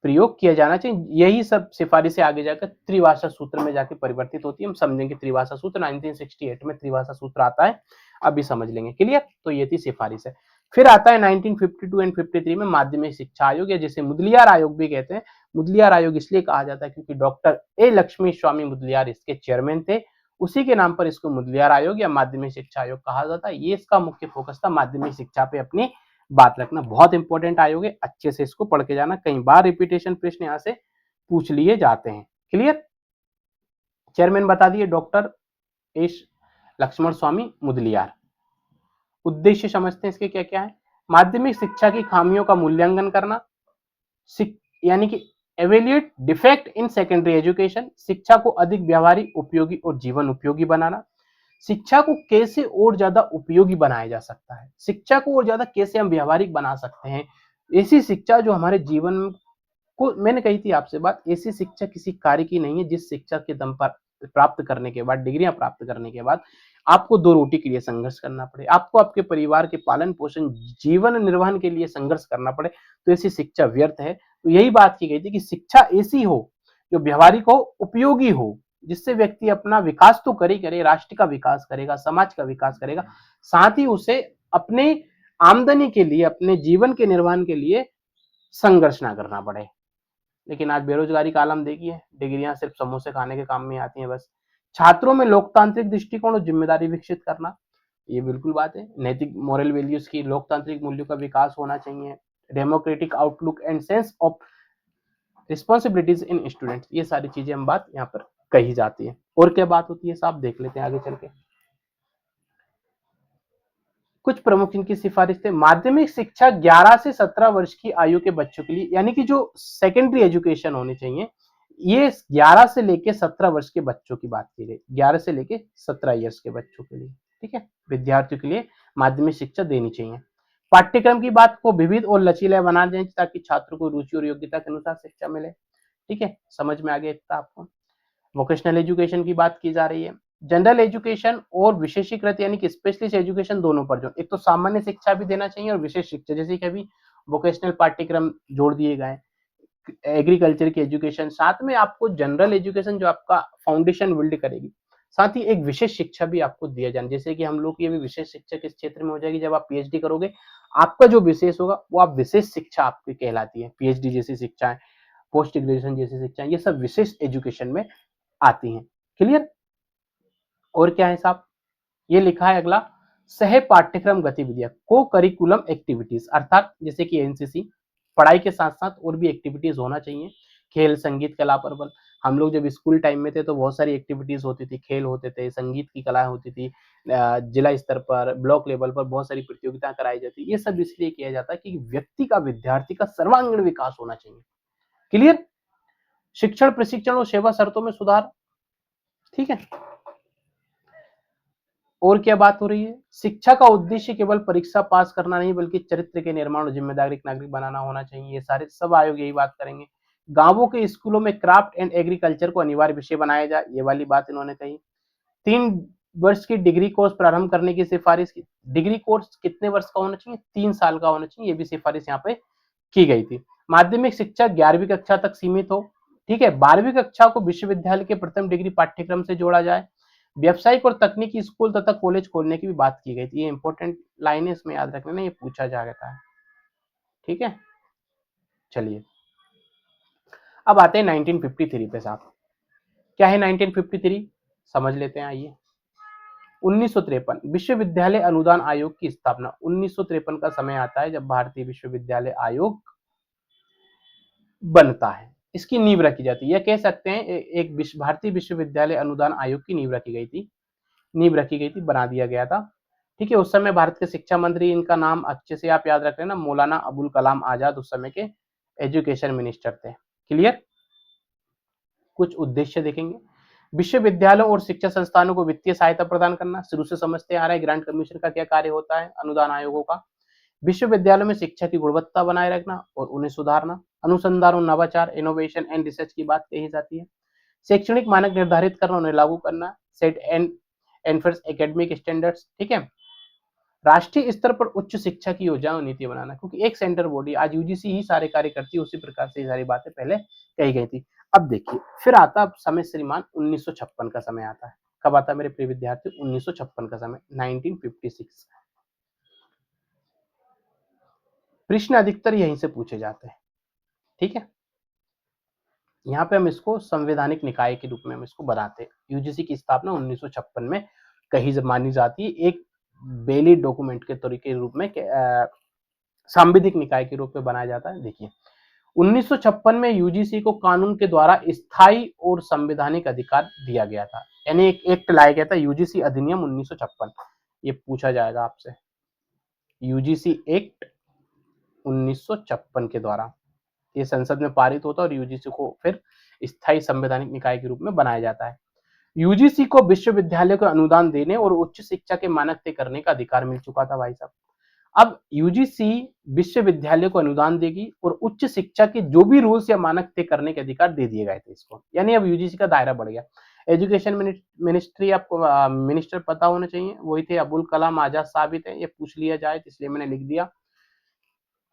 प्रयोग किया जाना चाहिए। यही सब सिफारिशें आगे जाकर त्रिभाषा सूत्र में जाके परिवर्तित होती है। हम समझेंगे त्रिभाषा सूत्र, 1968 में त्रिभाषा सूत्र आता है, अभी समझ लेंगे। क्लियर? तो ये थी सिफारिश है। फिर आता है 1952 एंड 53 में माध्यमिक शिक्षा आयोग, या जिसे मुदलियार आयोग भी कहते हैं। मुदलियार आयोग इसलिए कहा जाता है क्योंकि डॉक्टर ए लक्ष्मी स्वामी मुदलियार इसके चेयरमैन थे, उसी के नाम पर इसको मुदलियार आयोग या माध्यमिक शिक्षा आयोग कहा जाता है। ये इसका मुख्य फोकस था माध्यमिक शिक्षा पे अपनी बात रखना। बहुत इंपॉर्टेंट आयोग है, अच्छे से इसको पढ़ के जाना, कई बार रिपीटेशन प्रश्न यहां से पूछ लिए जाते हैं। क्लियर? चेयरमैन बता दिए डॉक्टर एस लक्ष्मण स्वामी मुदलियार। उद्देश्य समझते हैं इसके क्या क्या है। माध्यमिक शिक्षा की खामियों का मूल्यांकन करना, यानी कि evaluate defect in secondary education, शिक्षा को अधिक व्यवहारिक, उपयोगी और जीवन उपयोगी बनाना। शिक्षा को कैसे और ज्यादा उपयोगी बनाया जा सकता है, शिक्षा को और ज्यादा कैसे हम व्यवहारिक बना सकते हैं, ऐसी शिक्षा जो हमारे जीवन को, मैंने कही थी आपसे बात, ऐसी शिक्षा किसी कार्य की नहीं है जिस शिक्षा के दम पर प्राप्त करने के बाद, डिग्रियां प्राप्त करने के बाद आपको दो रोटी के लिए संघर्ष करना पड़े, आपको आपके परिवार के पालन पोषण, जीवन निर्वहन के लिए संघर्ष करना पड़े, तो ऐसी शिक्षा व्यर्थ है। तो यही बात की गई थी कि शिक्षा ऐसी हो जो व्यवहारिक हो, उपयोगी हो, जिससे व्यक्ति अपना विकास तो करे, राष्ट्र का विकास करेगा, समाज का विकास करेगा, साथ ही उसे अपने आमदनी के लिए, अपने जीवन के निर्वहन के लिए संघर्ष ना करना पड़े। लेकिन आज बेरोजगारी का आलम देखिए, डिग्रियां सिर्फ समोसे खाने के काम में आती हैं बस। छात्रों में लोकतांत्रिक दृष्टिकोण और जिम्मेदारी विकसित करना, ये बिल्कुल बात है। नैतिक मोरल वैल्यूज की, लोकतांत्रिक मूल्यों का विकास होना चाहिए। Democratic outlook and sense of responsibilities in students, ये सारी चीजें हम बात यहाँ पर कही जाती है। और क्या बात होती है साहब, देख लेते हैं आगे चल के। कुछ प्रमुख इनकी सिफारिश थे। माध्यमिक शिक्षा 11 से 17 वर्ष की आयु के बच्चों के लिए, यानी कि जो सेकेंडरी एजुकेशन होनी चाहिए, ये 11 से लेके 17 वर्ष के बच्चों की बात की गई, 11 से लेके 17 ईयर्स के बच्चों के लिए, ठीक है, विद्यार्थियों के लिए माध्यमिक शिक्षा देनी चाहिए। पाठ्यक्रम की बात को विविध और लचीला बना दें ताकि छात्रों को रुचि और योग्यता के अनुसार शिक्षा मिले, ठीक है, समझ में आ गया इतना आपको। वोकेशनल एजुकेशन की बात की जा रही है। जनरल एजुकेशन और विशेषीकृत यानी कि स्पेशलिस्ट एजुकेशन दोनों पर जोर, एक तो सामान्य शिक्षा भी देना चाहिए और विशेष शिक्षा, जैसे कि अभी वोकेशनल पाठ्यक्रम जोड़ दिए गए, एग्रीकल्चर की एजुकेशन, साथ में आपको जनरल एजुकेशन जो आपका फाउंडेशन बिल्ड करेगी, साथ ही एक विशेष शिक्षा भी आपको दिया जाए, जैसे कि हम लोग की अभी विशेष शिक्षा किस क्षेत्र में हो जाएगी, जब आप पीएचडी करोगे आपका जो विशेष होगा वो आप विशेष शिक्षा आपकी कहलाती है। पीएचडी जैसी शिक्षाएं, पोस्ट ग्रेजुएशन जैसी शिक्षाएं, ये सब विशेष एजुकेशन में आती हैं। क्लियर? और क्या है साहब, ये लिखा है अगला, सह पाठ्यक्रम गतिविधियां, को करिकुलम एक्टिविटीज, अर्थात जैसे कि एनसीसी, पढ़ाई के साथ साथ और भी एक्टिविटीज होना चाहिए। खेल, संगीत, कला पर बल। हम लोग जब स्कूल टाइम में थे तो बहुत सारी एक्टिविटीज होती थी, खेल होते थे, संगीत की कला होती थी, जिला स्तर पर, ब्लॉक लेवल पर बहुत सारी प्रतियोगिता कराई जाती। ये सब इसलिए किया जाता है कि व्यक्ति का, विद्यार्थी का सर्वांगीण विकास होना चाहिए। क्लियर? शिक्षण, प्रशिक्षण और सेवा शर्तों में सुधार, ठीक है। और क्या बात हो रही है, शिक्षा का उद्देश्य केवल परीक्षा पास करना नहीं बल्कि चरित्र के निर्माण और जिम्मेदारी नागरिक बनाना होना चाहिए। ये सारे सब आयोग यही बात करेंगे। गांवों के स्कूलों में क्राफ्ट एंड एग्रीकल्चर को अनिवार्य विषय बनाया जाए, ये वाली बात इन्होंने कही। 3 वर्ष की डिग्री कोर्स प्रारंभ करने की सिफारिश की। डिग्री कोर्स कितने वर्ष का होना चाहिए? 3 साल का होना चाहिए, ये भी सिफारिश यहाँ पे की गई थी। माध्यमिक शिक्षा 11वीं कक्षा तक सीमित हो, ठीक है। 12वीं कक्षा को विश्वविद्यालय के प्रथम डिग्री पाठ्यक्रम से जोड़ा जाए। व्यावसायिक और तकनीकी स्कूल तथा कॉलेज खोलने की भी बात की गई थी। ये इंपॉर्टेंट लाइन है, इसमें याद रखना, ये पूछा जाता है, ठीक है। चलिए अब आते हैं 1953 पे साहब। क्या है 1953, समझ लेते हैं, आइए। 1953 विश्वविद्यालय अनुदान आयोग की स्थापना। 1953 का समय आता है जब भारतीय विश्वविद्यालय आयोग बनता है, इसकी नींव रखी जाती है, या कह सकते हैं एक भारतीय विश्वविद्यालय अनुदान आयोग की नींव रखी गई थी, बना दिया गया था, ठीक है। उस समय भारत के शिक्षा मंत्री, इनका नाम अच्छे से आप याद रख लेना, मौलाना अबुल कलाम आजाद उस समय के एजुकेशन मिनिस्टर थे। क्लियर? कुछ उद्देश्य देखेंगे। विश्वविद्यालयों और शिक्षा संस्थानों को वित्तीय सहायता प्रदान करना, शुरू से समझते आ रहे हैं ग्रांट कमीशन का क्या कार्य होता है, अनुदान आयोगों का। विश्वविद्यालयों में शिक्षा की गुणवत्ता बनाए रखना और उन्हें सुधारना। अनुसंधान और नवाचार, इनोवेशन एंड रिसर्च की बात कही जाती है। शैक्षणिक मानक निर्धारित करना, उन्हें लागू करना, set and enforce academic standards, ठीक है। राष्ट्रीय स्तर पर उच्च शिक्षा की योजना और नीति बनाना, क्योंकि एक सेंटर बॉडी, आज यूजीसी ही सारे कार्य करती है, उसी प्रकार से ये सारी बातें पहले कही गई थी। अब देखिए फिर आता समय श्रीमान 1956 का समय आता है। कब आता है मेरे प्रिय विद्यार्थी? 1956 का समय, 1956। प्रश्न अधिकतर यहीं से पूछे जाते हैं, ठीक है। यहाँ पे हम इसको संवैधानिक निकाय के रूप में हम इसको बनाते हैं। यूजीसी की स्थापना 1956 में कही मानी जाती है, एक वैलिड डॉक्यूमेंट के तरीके रूप में, सांविधिक निकाय के रूप में बनाया जाता है। देखिए 1956 में यूजीसी को कानून के द्वारा स्थायी और संवैधानिक अधिकार दिया गया था, यानी एक एक्ट लाया गया था, यूजीसी अधिनियम 1956। ये पूछा जाएगा आपसे, यूजीसी एक्ट 1956 के द्वारा ये संसद में पारित होता है और यूजीसी को फिर स्थायी संवैधानिक निकाय के रूप में बनाया जाता है। यूजीसी को विश्वविद्यालय को अनुदान देने और उच्च शिक्षा के मानक तय करने का अधिकार मिल चुका था भाई साहब। अब यूजीसी विश्वविद्यालय को अनुदान देगी और उच्च शिक्षा के जो भी रूल्स या मानक तय करने के अधिकार दे दिए गए थे इसको, यानी अब यूजीसी का दायरा बढ़ गया। एजुकेशन मिनिस्ट्री आपको मिनिस्टर पता होना चाहिए, वही थे अबुल कलाम आजाद साहब ही थे, ये पूछ लिया जाए तो इसलिए मैंने लिख दिया।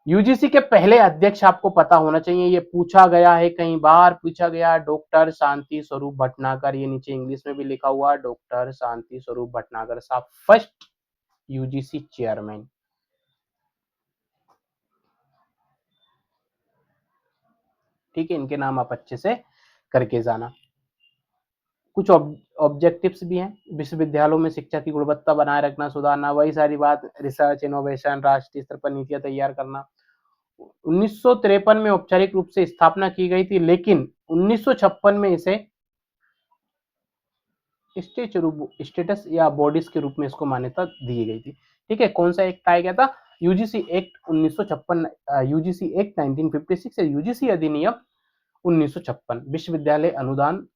यूजीसी के पहले अध्यक्ष आपको पता होना चाहिए, ये पूछा गया है, कई बार पूछा गया, डॉक्टर शांति स्वरूप भटनागर, ये नीचे इंग्लिश में भी लिखा हुआ, डॉक्टर शांति स्वरूप भटनागर साहब फर्स्ट यूजीसी चेयरमैन। ठीक है, इनके नाम आप अच्छे से करके जाना। कुछ ऑब्जेक्टिव्स भी हैं, विश्वविद्यालयों में शिक्षा की गुणवत्ता बनाए रखना, सुधारना, वही सारी बात, रिसर्च, इनोवेशन, राष्ट्रीय स्तर पर नीतियां तैयार करना। 1953 में औपचारिक रूप से स्थापना की गई थी, लेकिन 1956 में इसे स्टेटस या बॉडीज के रूप में इसको मान्यता दी गई थी। ठीक है, कौन सा एक्ट आया गया था? यूजीसी एक्ट 1956, यूजीसी एक्ट 1956 या यूजीसी अधिनियम 1956, विश्वविद्यालय अनुदान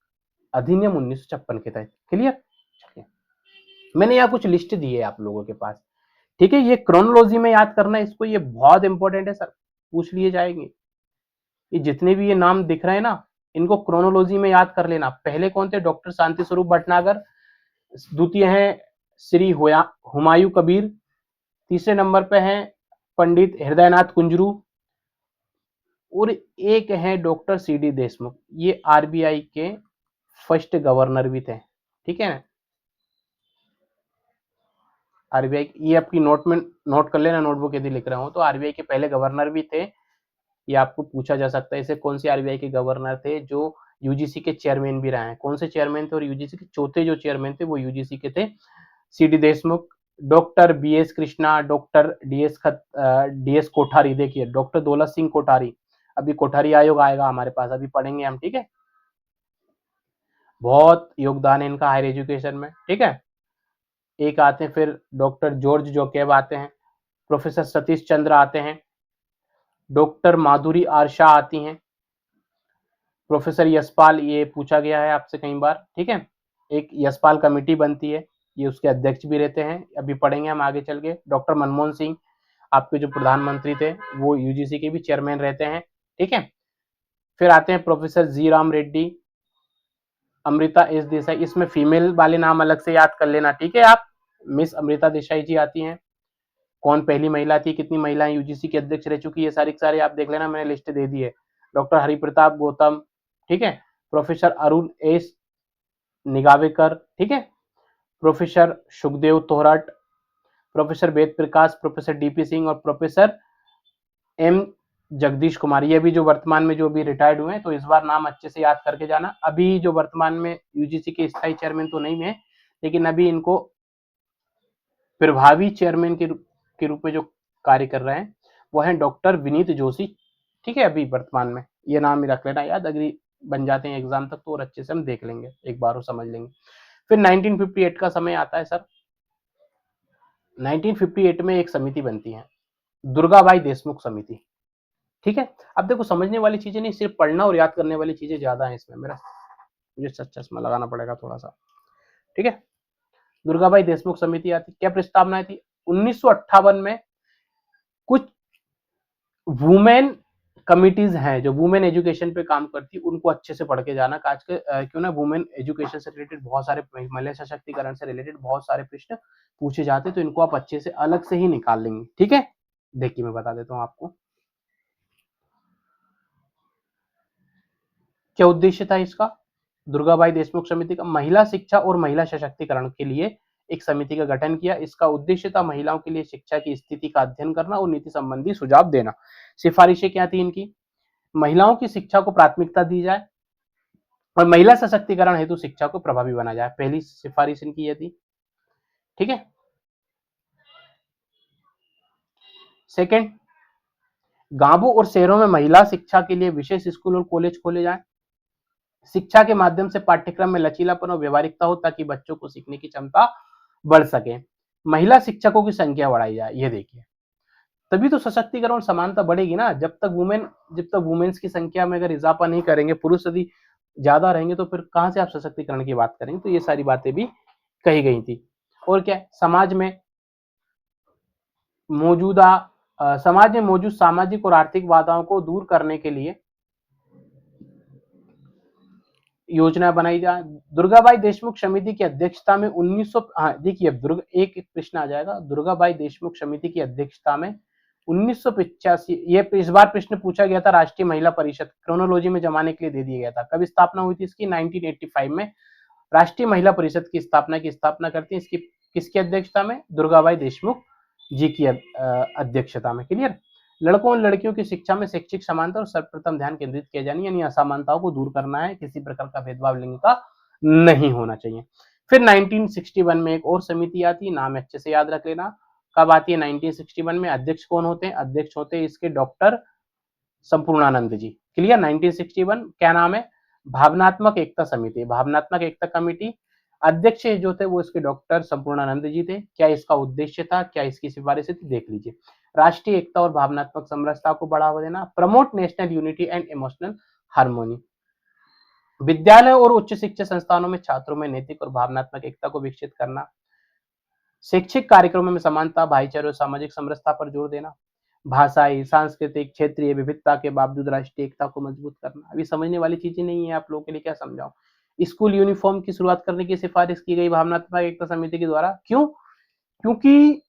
अधिनियम 1956 के तहत। क्लियर? चलिए, मैंने यहाँ कुछ लिस्ट दी है आप लोगों के पास। ठीक है, ये क्रोनोलॉजी में याद करना है इसको, ये बहुत इंपॉर्टेंट है सर, पूछ लिए जाएंगे। ये जितने भी ये नाम दिख रहे हैं ना, इनको क्रोनोलॉजी में याद कर लेना। पहले कौन थे? डॉक्टर शांति स्वरूप भटनागर। द्वितीय है श्री हुमायूं कबीर। तीसरे नंबर पे हैं पंडित हृदयनाथ कुंजरू, और एक है डॉक्टर सी डी देशमुख। ये आरबीआई के फर्स्ट गवर्नर भी थे। ठीक है ना, आरबीआई, ये आपकी नोट में नोट कर लेना, नोटबुक यदि लिख रहा हूं तो। आरबीआई के पहले गवर्नर भी थे, ये आपको पूछा जा सकता है। इसे कौन सी आरबीआई के गवर्नर थे जो यूजीसी के चेयरमैन भी रहे हैं? कौन से चेयरमैन थे? और यूजीसी के चौथे जो चेयरमैन थे वो यूजीसी के थे C D Deshmukh, doctor B S Krishna, doctor D S Kothari. देखिए, डॉक्टर दौलत सिंह कोठारी, अभी कोठारी आयोग आएगा हमारे पास, अभी पढ़ेंगे हम। ठीक है, बहुत योगदान है इनका हायर एजुकेशन में। ठीक है, एक आते हैं फिर डॉक्टर जॉर्ज जोकेब आते हैं, प्रोफेसर सतीश चंद्र आते हैं, डॉक्टर माधुरी आरशा आती हैं, प्रोफेसर यशपाल, ये पूछा गया है आपसे कई बार। ठीक है, एक यशपाल कमेटी बनती है, ये उसके अध्यक्ष भी रहते हैं, अभी पढ़ेंगे हम आगे चल के। डॉक्टर मनमोहन सिंह, आपके जो प्रधानमंत्री थे, वो यूजीसी के भी चेयरमैन रहते हैं। ठीक है, फिर आते हैं प्रोफेसर जी राम रेड्डी, अमृता एस देसाई। इसमें फीमेल वाले नाम अलग से याद कर लेना। ठीक है, आप मिस अमृता देसाई जी आती हैं। कौन पहली महिला थी? कितनी महिलाएं यूजीसी के अध्यक्ष रह चुकी है? सारी सारी आप देख लेना, मैंने लिस्ट दे दी है। डॉक्टर हरिप्रताप गौतम। ठीक है, प्रोफेसर अरुण एस निगावेकर। ठीक है, professor Sukhdev तोहरट, professor Ved Prakash, professor DP Singh और प्रोफेसर एम जगदीश कुमार। ये भी जो वर्तमान में जो भी रिटायर्ड हुए हैं, तो इस बार नाम अच्छे से याद करके जाना। अभी जो वर्तमान में यूजीसी के स्थायी चेयरमैन तो नहीं है, लेकिन अभी इनको प्रभावी चेयरमैन के रूप में जो कार्य कर रहे हैं वो है डॉक्टर विनीत जोशी। ठीक है, अभी वर्तमान में ये नाम ही रख लेना याद, अगर बन जाते हैं एग्जाम तक तो और अच्छे से हम देख लेंगे, एक बार और समझ लेंगे। फिर 1958 का समय आता है सर। 1958 में एक समिति बनती है, दुर्गाबाई देशमुख समिति। ठीक है, अब देखो समझने वाली चीजें नहीं, सिर्फ पढ़ना और याद करने वाली चीजें ज्यादा है इसमें। मेरा मुझे चश्मा लगाना पड़ेगा थोड़ा सा। ठीक है, दुर्गाबाई देशमुख समिति आती, क्या प्रस्तावना थी? 1958 में कुछ वुमेन कमिटीज हैं जो वुमेन एजुकेशन पे काम करती, उनको अच्छे से पढ़ के जाना। आज के क्यों ना, वुमेन एजुकेशन से रिलेटेड बहुत सारे, महिला सशक्तिकरण से रिलेटेड बहुत सारे प्रश्न पूछे जाते, तो इनको आप अच्छे से अलग से ही निकाल लेंगे। ठीक है, देखिए मैं बता देता हूं आपको क्या उद्देश्य था इसका। दुर्गाबाई देशमुख समिति का महिला शिक्षा और महिला सशक्तिकरण के लिए एक समिति का गठन किया। इसका उद्देश्य था महिलाओं के लिए शिक्षा की स्थिति का अध्ययन करना और नीति संबंधी सुझाव देना। सिफारिशें क्या थी इनकी? महिलाओं की शिक्षा को प्राथमिकता दी जाए और महिला सशक्तिकरण हेतु शिक्षा को प्रभावी बनाया जाए, पहली सिफारिश इनकी ये थी। ठीक है, सेकंड, गांवों और शहरों में महिला शिक्षा के लिए विशेष स्कूल और कॉलेज खोले जाएं। शिक्षा के माध्यम से पाठ्यक्रम में लचीलापन और व्यवहारिकता हो ताकि बच्चों को सीखने की क्षमता बढ़ सके। महिला शिक्षकों की संख्या बढ़ाई जाए। ये देखिए, तभी तो सशक्तिकरण और समानता बढ़ेगी ना। जब तक वुमेन्स की संख्या में अगर इजाफा नहीं करेंगे, पुरुष यदि ज्यादा रहेंगे, तो फिर कहां से आप सशक्तिकरण की बात करेंगे? तो ये सारी बातें भी कही गई थी। और क्या, मौजूदा समाज में मौजूद सामाजिक और आर्थिक बाधाओं को दूर करने के लिए योजना बनाई जाए। दुर्गाबाई देशमुख समिति की अध्यक्षता में 1900, हाँ देखिए, एक प्रश्न आ जाएगा, दुर्गाबाई देशमुख समिति की अध्यक्षता में 1985, ये इस बार प्रश्न पूछा गया था राष्ट्रीय महिला परिषद, क्रोनोलॉजी में जमाने के लिए दे दिया गया था। कब स्थापना हुई थी इसकी? 1985 में राष्ट्रीय महिला परिषद की स्थापना करती है इसकी, किसकी अध्यक्षता में? दुर्गाबाई देशमुख जी की अध्यक्षता में। क्लियर? लड़कों और लड़कियों की शिक्षा में शैक्षिक समानता और सर्वप्रथम ध्यान केंद्रित किया जाना, यानी असमानताओं को दूर करना है, किसी प्रकार का भेदभाव लिंग का नहीं होना चाहिए। फिर 1961 में एक और समिति आती है, नाम अच्छे से याद रख लेना। कब आती है? 1961 में। अध्यक्ष कौन होते हैं? अध्यक्ष होते हैं इसके डॉक्टर संपूर्णानंद जी। क्लियर? 1961, क्या नाम है? भावनात्मक एकता समिति, भावनात्मक एकता कमेटी। अध्यक्ष जो थे वो इसके डॉक्टर संपूर्णानंद जी थे। क्या इसका उद्देश्य था, क्या इसकी सिफारिशें थी, देख लीजिए। राष्ट्रीय एकता और भावनात्मक समरसता को बढ़ावा देना, promote national unity and emotional harmony, विद्यालय और उच्च शिक्षा संस्थानों में छात्रों में नैतिक और भावनात्मक एकता को विकसित करना, शैक्षिक कार्यक्रमों में समानता, भाईचारे और सामाजिक समरसता पर जोर देना, भाषाई, सांस्कृतिक, क्षेत्रीय विविधता के बावजूद राष्ट्रीय एकता को मजबूत करना। अभी समझने वाली चीजें नहीं है, आप लोगों के लिए क्या समझाऊं। स्कूल यूनिफॉर्म की शुरुआत करने की सिफारिश की गई भावनात्मक एकता समिति के द्वारा। क्यों? क्योंकि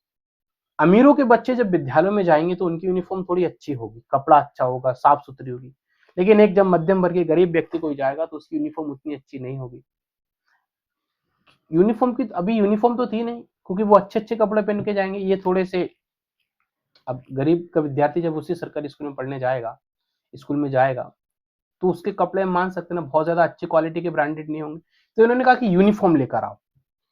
अमीरों के बच्चे जब विद्यालयों में जाएंगे तो उनकी यूनिफॉर्म थोड़ी अच्छी होगी, कपड़ा अच्छा होगा, साफ सुथरी होगी। लेकिन एक जब मध्यम वर्गीय गरीब व्यक्ति कोई जाएगा तो उसकी यूनिफॉर्म उतनी अच्छी नहीं होगी। यूनिफॉर्म की अभी यूनिफॉर्म तो थी नहीं, क्योंकि वो अच्छे अच्छे कपड़े पहन के जाएंगे, ये थोड़े से। अब गरीब का विद्यार्थी जब उसी सरकारी स्कूल में पढ़ने जाएगा, स्कूल में जाएगा, तो उसके कपड़े मान सकते हैं ना बहुत ज्यादा अच्छी क्वालिटी के ब्रांडेड नहीं होंगे। तो इन्होंने कहा कि यूनिफॉर्म लेकर आओ।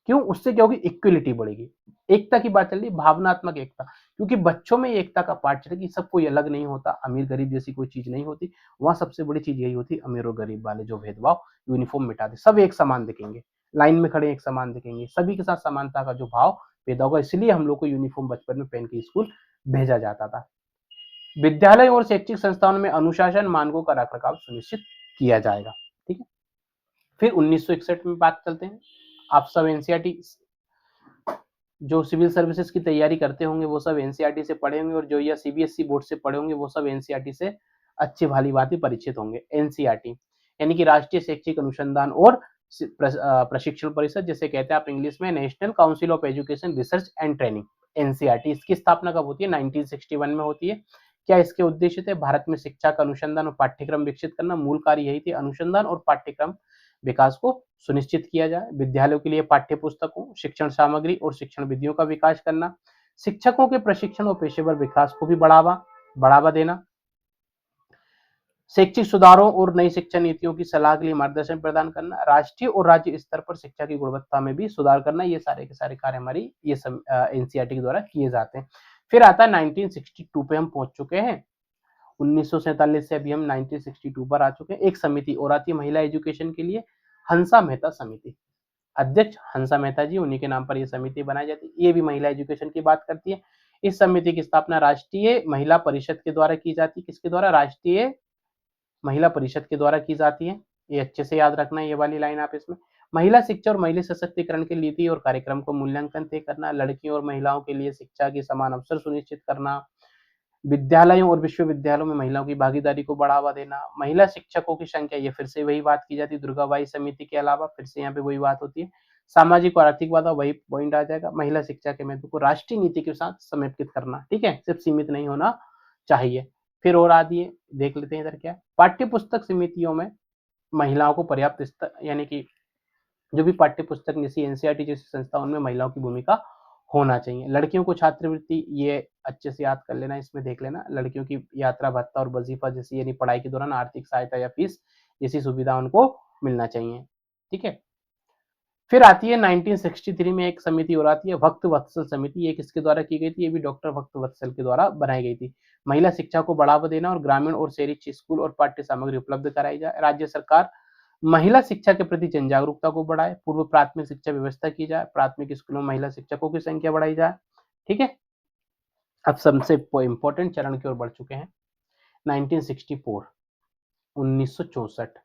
क्यों? उससे क्या होगी, इक्वलिटी बढ़ेगी। एकता की बात चल रही, भावनात्मक एकता, क्योंकि बच्चों में एकता का पाठ चले कि सब कोई अलग नहीं होता, अमीर गरीब जैसी कोई चीज नहीं होती। वहां सबसे बड़ी चीज यही होती, अमीर और गरीब वाले जो भेदभाव, यूनिफॉर्म मिटा दे, सब एक समान दिखेंगे, लाइन में खड़े एक समान दिखेंगे, सभी के साथ समानता का जो भाव पैदा होगा। इसलिए हम लोग को यूनिफॉर्म बचपन में पहन के स्कूल भेजा जाता था। विद्यालय और शैक्षिक संस्थानों में अनुशासन मानकों का रखरखाव सुनिश्चित किया जाएगा। ठीक है। फिर 1961 में बात करते हैं। आप सब एनसीईआरटी जो सिविल सर्विसेज की तैयारी करते होंगे वो सब एनसीईआरटी से पढ़े होंगे, और जो या सीबीएसई बोर्ड से पढ़े होंगे वो सब एनसीईआरटी से अच्छी भाली भांति परिचित होंगे। एनसीईआरटी यानी कि राष्ट्रीय शैक्षिक अनुसंधान और प्रशिक्षण परिषद, जिसे कहते हैं आप इंग्लिश में national council of education research and training, NCERT. इसकी स्थापना कब होती है? 1961 में होती है। क्या इसके उद्देश्य थे? भारत में शिक्षा का अनुसंधान और पाठ्यक्रम विकसित करना। मूल कार्य यही थे, अनुसंधान और पाठ्यक्रम विकास को सुनिश्चित किया जाए। विद्यालयों के लिए पाठ्य पुस्तकों, शिक्षण सामग्री और शिक्षण विधियों का विकास करना, शिक्षकों के प्रशिक्षण और पेशेवर विकास को भी बढ़ावा देना, शैक्षिक सुधारों और नई शिक्षा नीतियों की सलाह के लिए मार्गदर्शन प्रदान करना, राष्ट्रीय और राज्य स्तर पर शिक्षा की गुणवत्ता में भी सुधार करना। ये सारे के सारे कार्य हमारी ये सब एनसीईआरटी के द्वारा किए जाते हैं। फिर आता है 1962 पे हम पहुंच चुके हैं। 1947 से अभी हम 1962 पर आ चुके हैं। एक समिति और आती है महिला एजुकेशन के लिए, हंसा मेहता समिति। अध्यक्ष हंसा मेहता जी, उन्हीं के नाम पर यह समिति बनाई जाती है। ये भी महिला एजुकेशन की बात करती है। इस समिति की स्थापना राष्ट्रीय महिला परिषद के द्वारा की जाती है। किसके द्वारा? राष्ट्रीय महिला परिषद के द्वारा की जाती है। ये अच्छे से याद रखना है, ये वाली लाइन आप इसमें। महिला शिक्षा और महिला सशक्तिकरण के नीति और कार्यक्रम को मूल्यांकन तय करना, लड़कियों और महिलाओं के लिए शिक्षा के समान अवसर सुनिश्चित करना, विद्यालयों और विश्वविद्यालयों में महिलाओं की भागीदारी को बढ़ावा देना, महिला शिक्षकों की संख्या, ये फिर से वही बात की जाती है दुर्गाबाई समिति के अलावा, फिर से यहाँ पे वही बात होती है। सामाजिक और आर्थिक बाधा, वही पॉइंट आ जाएगा। महिला शिक्षा के महत्व को राष्ट्रीय नीति के साथ समेकित करना, ठीक है, सिर्फ सीमित नहीं होना चाहिए। फिर और आदि है, देख लेते हैं इधर क्या है। पाठ्य पुस्तक समितियों में महिलाओं को पर्याप्त स्तर, यानी कि जो भी पाठ्य पुस्तक जैसी एनसीईआरटी जैसी संस्था, उनमें महिलाओं की भूमिका होना चाहिए। लड़कियों को छात्रवृत्ति, ये अच्छे से याद कर लेना, इसमें देख लेना। लड़कियों की यात्रा भत्ता और वजीफा जैसी, यानी पढ़ाई के दौरान आर्थिक सहायता या फीस जैसी सुविधा उनको मिलना चाहिए। ठीक है। फिर आती है 1963 में एक समिति और आती है, भक्त वत्सल समिति। ये किसके द्वारा की गई थी? ये भी डॉक्टर भक्त वत्सल के द्वारा बनाई गई थी। महिला शिक्षा को बढ़ावा देना और ग्रामीण और शहरी स्कूल और पाठ्य सामग्री उपलब्ध कराई जाए। राज्य सरकार महिला शिक्षा के प्रति जन जागरूकता को बढ़ाए। पूर्व प्राथमिक शिक्षा व्यवस्था की जाए। प्राथमिक स्कूलों में महिला शिक्षकों की संख्या बढ़ाई जाए। ठीक है। अब सबसे इंपॉर्टेंट चरण की ओर बढ़ चुके हैं। 1964, 1964,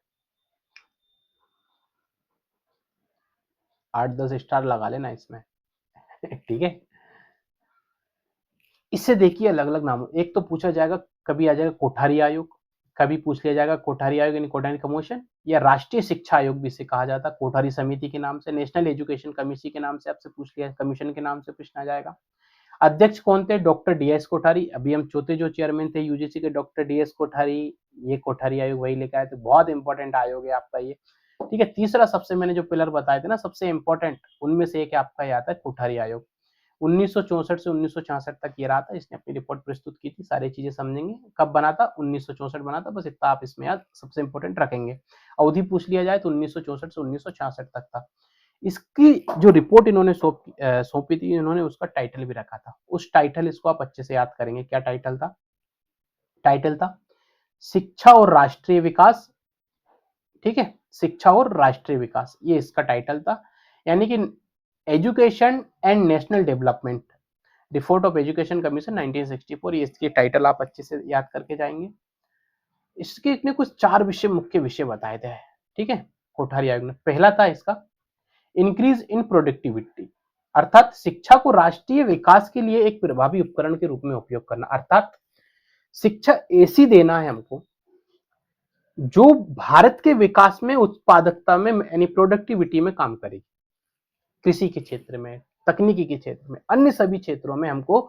8-10 स्टार लगा लेना इसमें। ठीक है। इससे देखिए अलग अलग नाम, एक तो पूछा जाएगा, कभी आ जाएगा कोठारी आयोग, कभी पूछ लिया जाएगा कोठारी आयोग यानी कोठारी कमीशन, या राष्ट्रीय शिक्षा आयोग भी इसे कहा जाता है, कोठारी समिति के नाम से। नेशनल एजुकेशन कमीशन के नाम से आपसे पूछ लिया, कमीशन के नाम से पूछना जाएगा। अध्यक्ष कौन थे? Doctor DS Kothari. अभी हम चौथे जो चेयरमैन थे यूजीसी के, डॉक्टर डीएस कोठारी। ये कोठारी आयोग वही लेकर आए थे, बहुत इंपॉर्टेंट आयोग है आपका ये। ठीक है। तीसरा सबसे मैंने जो पिलर बताए थे ना सबसे इंपॉर्टेंट, उनमें से एक आपका ये आता है कोठारी आयोग। 1964 से 1966 तक ये रहा था। इसने अपनी रिपोर्ट प्रस्तुत की थी। सारी चीजें समझेंगे। कब बना था? 1964 बना था। बस इतना आप इसमें याद सबसे इंपॉर्टेंट रखेंगे। अवधि पूछ लिया जाए तो 1964 से 1966 तक था। इसकी जो रिपोर्ट इन्होंने सौंपी थी, इन्होंने उसका टाइटल भी रखा था। उस टाइटल इसको आप अच्छे से याद करेंगे। क्या टाइटल था? टाइटल था शिक्षा और राष्ट्रीय विकास। ठीक है। शिक्षा और राष्ट्रीय विकास, ये इसका टाइटल था। यानी कि education and national development, report of education commission 1964, ये इसके टाइटल आप अच्छे से याद करके जाएंगे। इसके इतने कुछ 4 विषय, मुख्य विषय बताए थे, ठीक है, कोठारी आयोग ने। पहला था इसका इंक्रीज इन प्रोडक्टिविटी, अर्थात शिक्षा को राष्ट्रीय विकास के लिए एक प्रभावी उपकरण के रूप में उपयोग करना, अर्थात शिक्षा ऐसी देना है हमको जो भारत के विकास में, उत्पादकता में, यानी प्रोडक्टिविटी में काम करेगी। कृषि के क्षेत्र में, तकनीकी के क्षेत्र में, अन्य सभी क्षेत्रों में हमको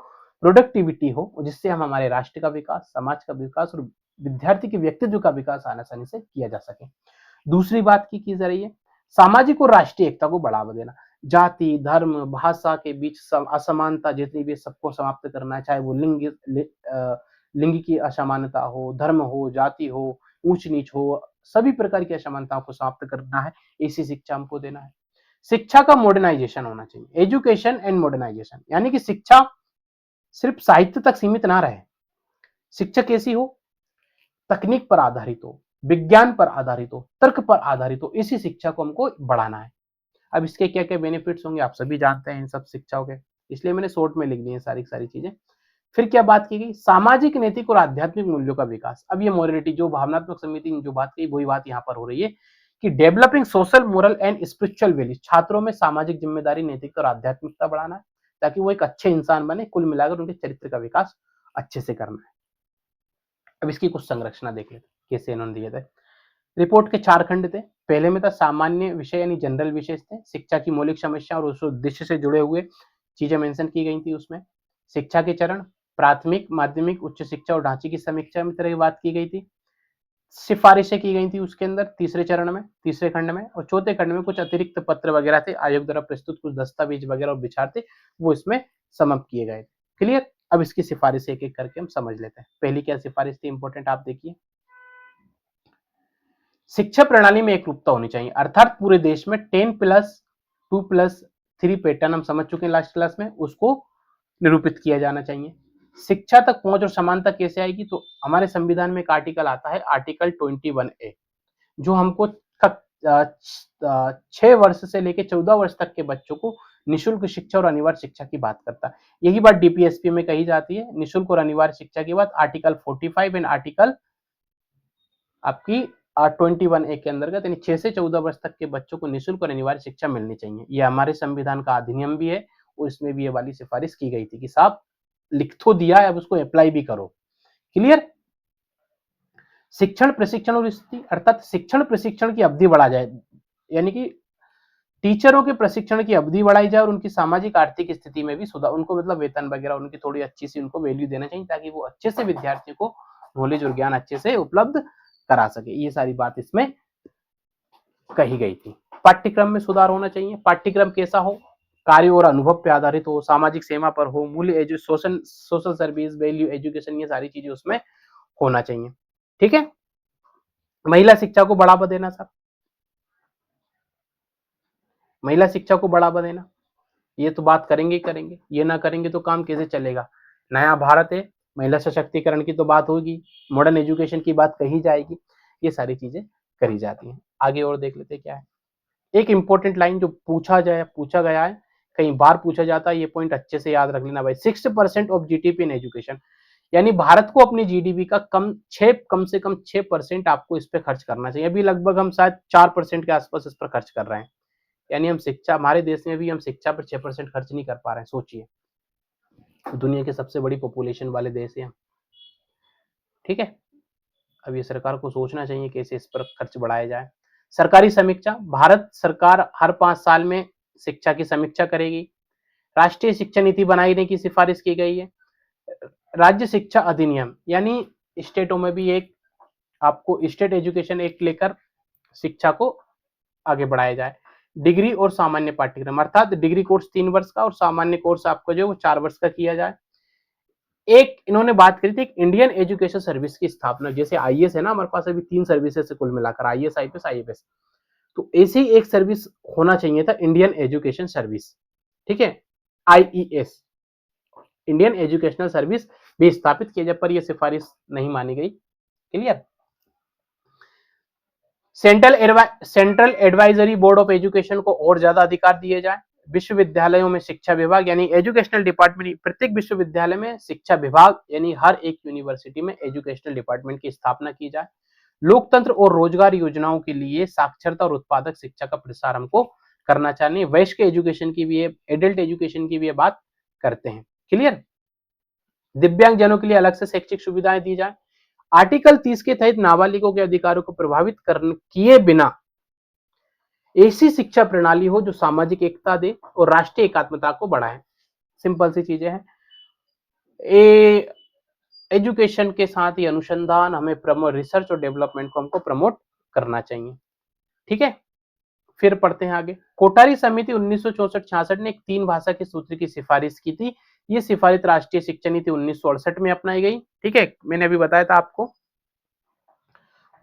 प्रोडक्टिविटी हो, जिससे हम हमारे राष्ट्र का विकास, समाज का विकास और विद्यार्थी के व्यक्तित्व का विकास आसानी से किया जा सके। दूसरी बात की जा रही है सामाजिक और राष्ट्रीय एकता को बढ़ावा देना, जाति, धर्म, भाषा के बीच असमानता जितनी भी, सबको समाप्त करना है, चाहे वो लिंग की असमानता हो, धर्म हो, जाति हो, ऊंच नीच हो, सभी प्रकार की असमानताओं को समाप्त करना है, ऐसी शिक्षा हमको देना है। शिक्षा का मॉडर्नाइजेशन होना चाहिए, एजुकेशन एंड मॉडर्नाइजेशन, यानी कि शिक्षा सिर्फ साहित्य तक सीमित ना रहे, शिक्षा कैसी हो, तकनीक पर आधारित हो, विज्ञान पर आधारित हो, तर्क पर आधारित हो, इसी शिक्षा को हमको बढ़ाना है। अब इसके क्या क्या बेनिफिट्स होंगे आप सभी जानते हैं इन सब शिक्षाओं के, इसलिए मैंने शॉर्ट में लिख दी है सारी सारी चीजें। फिर क्या बात की गई, सामाजिक, नैतिक और आध्यात्मिक मूल्यों का विकास। अब ये मोरलिटी, जो भावनात्मक समिति ने जो बात की, वही बात यहाँ पर हो रही है कि developing social, moral and spiritual values, छात्रों में सामाजिक जिम्मेदारी, नैतिकता और आध्यात्मिकता बढ़ाना है, ताकि वो एक अच्छे इंसान बने, कुल मिलाकर उनके चरित्र का विकास अच्छे से करना है। अब इसकी कुछ संरचना देख लेते कैसे इन्होंने दिए थे। रिपोर्ट के 4 खंड थे। पहले में था सामान्य विषय यानी जनरल विषय थे, शिक्षा की मौलिक समस्या और उस उद्देश्य से जुड़े हुए चीजें मेंशन की गई थी उसमें। शिक्षा के चरण, प्राथमिक, माध्यमिक, उच्च शिक्षा और ढांचे की समीक्षा में तरह की बात की गई थी। सिफारिशें की गई थी उसके अंदर तीसरे चरण में, तीसरे खंड में, और चौथे खंड में कुछ अतिरिक्त पत्र वगैरह थे, आयोग द्वारा प्रस्तुत कुछ दस्तावेज वगैरह और विचार थे, वो इसमें समाप्त किए गए। क्लियर। अब इसकी सिफारिश एक एक करके हम समझ लेते हैं। पहली क्या सिफारिश थी, इंपॉर्टेंट, आप देखिए, शिक्षा प्रणाली में एक रूपता होनी चाहिए, अर्थात पूरे देश में 10+2+3 पैटर्न हम समझ चुके हैं लास्ट क्लास में, उसको निरूपित किया जाना चाहिए। शिक्षा तक पहुंच और समानता कैसे आएगी, तो हमारे संविधान में एक आर्टिकल आता है, आर्टिकल 21A, जो हमको 6 वर्ष से लेकर 14 वर्ष तक के बच्चों को निःशुल्क शिक्षा और अनिवार्य शिक्षा की बात करता है। यही बात डीपीएसपी में कही जाती है, निःशुल्क और अनिवार्य शिक्षा की बात आर्टिकल 45 एंड आर्टिकल आपकी 21A के अंतर्गत, यानी 6 से 14 वर्ष तक के बच्चों को निःशुल्क और अनिवार्य शिक्षा मिलनी चाहिए। ये हमारे संविधान का अधिनियम भी है और इसमें भी ये वाली सिफारिश की गई थी कि साहब लिख तो दिया है, अब उसको अप्लाई भी करो। क्लियर। शिक्षण, प्रशिक्षण और स्थिति, अर्थात शिक्षण प्रशिक्षण की अवधि बढ़ा जाए, यानी कि टीचरों के प्रशिक्षण की अवधि बढ़ाई जाए और उनकी सामाजिक आर्थिक स्थिति में भी सुधार, उनको मतलब वेतन वगैरह उनकी थोड़ी अच्छी सी उनको वैल्यू देना चाहिए, ताकि वो अच्छे से विद्यार्थियों को नॉलेज और ज्ञान अच्छे से उपलब्ध करा सके। ये सारी बात इसमें कही गई थी। पाठ्यक्रम में सुधार होना चाहिए। पाठ्यक्रम कैसा हो, कार्य और अनुभव पे आधारित हो, सामाजिक सेवा पर हो, मूल्य, सोशल सर्विस, वैल्यू एजुकेशन, ये सारी चीजें उसमें होना चाहिए। ठीक है। महिला शिक्षा को बढ़ावा देना सर, महिला शिक्षा को बढ़ावा देना, ये तो बात करेंगे ही करेंगे, ये ना करेंगे तो काम कैसे चलेगा। नया भारत है, महिला सशक्तिकरण की तो बात होगी, मॉडर्न एजुकेशन की बात कही जाएगी, ये सारी चीजें करी जाती हैं। आगे और देख लेते क्या है। एक इंपॉर्टेंट लाइन जो पूछा गया है, कई बार पूछा जाता है, ये पॉइंट अच्छे से याद रख लेना भाई। 6% ऑफ जीडीपी इन एजुकेशन, यानी भारत को अपनी जीडीपी का कम से कम 6% आपको इस पे खर्च करना चाहिए। अभी लगभग हम शायद 4% के आसपास इस पर खर्च कर रहे हैं, यानी हम शिक्षा, हमारे देश में भी हम शिक्षा पर 6% खर्च नहीं कर पा रहे हैं। सोचिए, दुनिया के सबसे बड़ी पॉपुलेशन वाले देश हैं। ठीक है। अब ये सरकार को सोचना चाहिए कैसे इस पर खर्च बढ़ाया जाए। सरकारी समीक्षा, भारत सरकार हर 5 साल में शिक्षा की समीक्षा करेगी। राष्ट्रीय शिक्षा नीति बनाने की सिफारिश की गई है। राज्य शिक्षा अधिनियम, यानी स्टेटों में भी एक आपको स्टेट एजुकेशन एक्ट लेकर शिक्षा को आगे बढ़ाया जाए। डिग्री और सामान्य पाठ्यक्रम, अर्थात डिग्री कोर्स 3 वर्ष का और सामान्य कोर्स आपको जो 4 वर्ष का किया जाए। एक इन्होंने बात करी थी इंडियन एजुकेशन सर्विस की स्थापना, जैसे आईएएस है ना हमारे पास अभी 3 सर्विसेज से कुल मिलाकर, आईएएस, आईपीएस, आईएफएस, तो ऐसे ही एक सर्विस होना चाहिए था, इंडियन एजुकेशन सर्विस। ठीक है, आईईएस, इंडियन एजुकेशनल सर्विस भी स्थापित किया जाए, पर यह सिफारिश नहीं मानी गई। Clear. Central advisory board of education को और ज्यादा अधिकार दिए जाए। विश्वविद्यालयों में शिक्षा विभाग यानी एजुकेशनल डिपार्टमेंट, प्रत्येक विश्वविद्यालय में शिक्षा विभाग यानी हर एक यूनिवर्सिटी में एजुकेशनल डिपार्टमेंट की स्थापना की जाए। लोकतंत्र और रोजगार योजनाओं के लिए साक्षरता और उत्पादक शिक्षा का प्रसार हमको करना चाहिए। वयस्क एजुकेशन की भी है, एडल्ट एजुकेशन की भी बात करते हैं। क्लियर। दिव्यांग जनों के लिए अलग से शैक्षिक सुविधाएं दी जाए। आर्टिकल 30 के तहत नाबालिगों के अधिकारों को प्रभावित किए बिना ऐसी शिक्षा प्रणाली हो जो सामाजिक एकता दे और राष्ट्रीय एकात्मता को बढ़ाए। सिंपल सी चीजें हैं। एजुकेशन के साथ ही अनुसंधान हमें प्रमोट, रिसर्च और डेवलपमेंट को हमको प्रमोट करना चाहिए। ठीक है, फिर पढ़ते हैं आगे। कोठारी समिति 1964-66 ने एक 3 भाषा के सूत्र की सिफारिश की थी। ये सिफारिश राष्ट्रीय शिक्षा नीति 1968 में अपनाई गई। ठीक है, मैंने अभी बताया था आपको।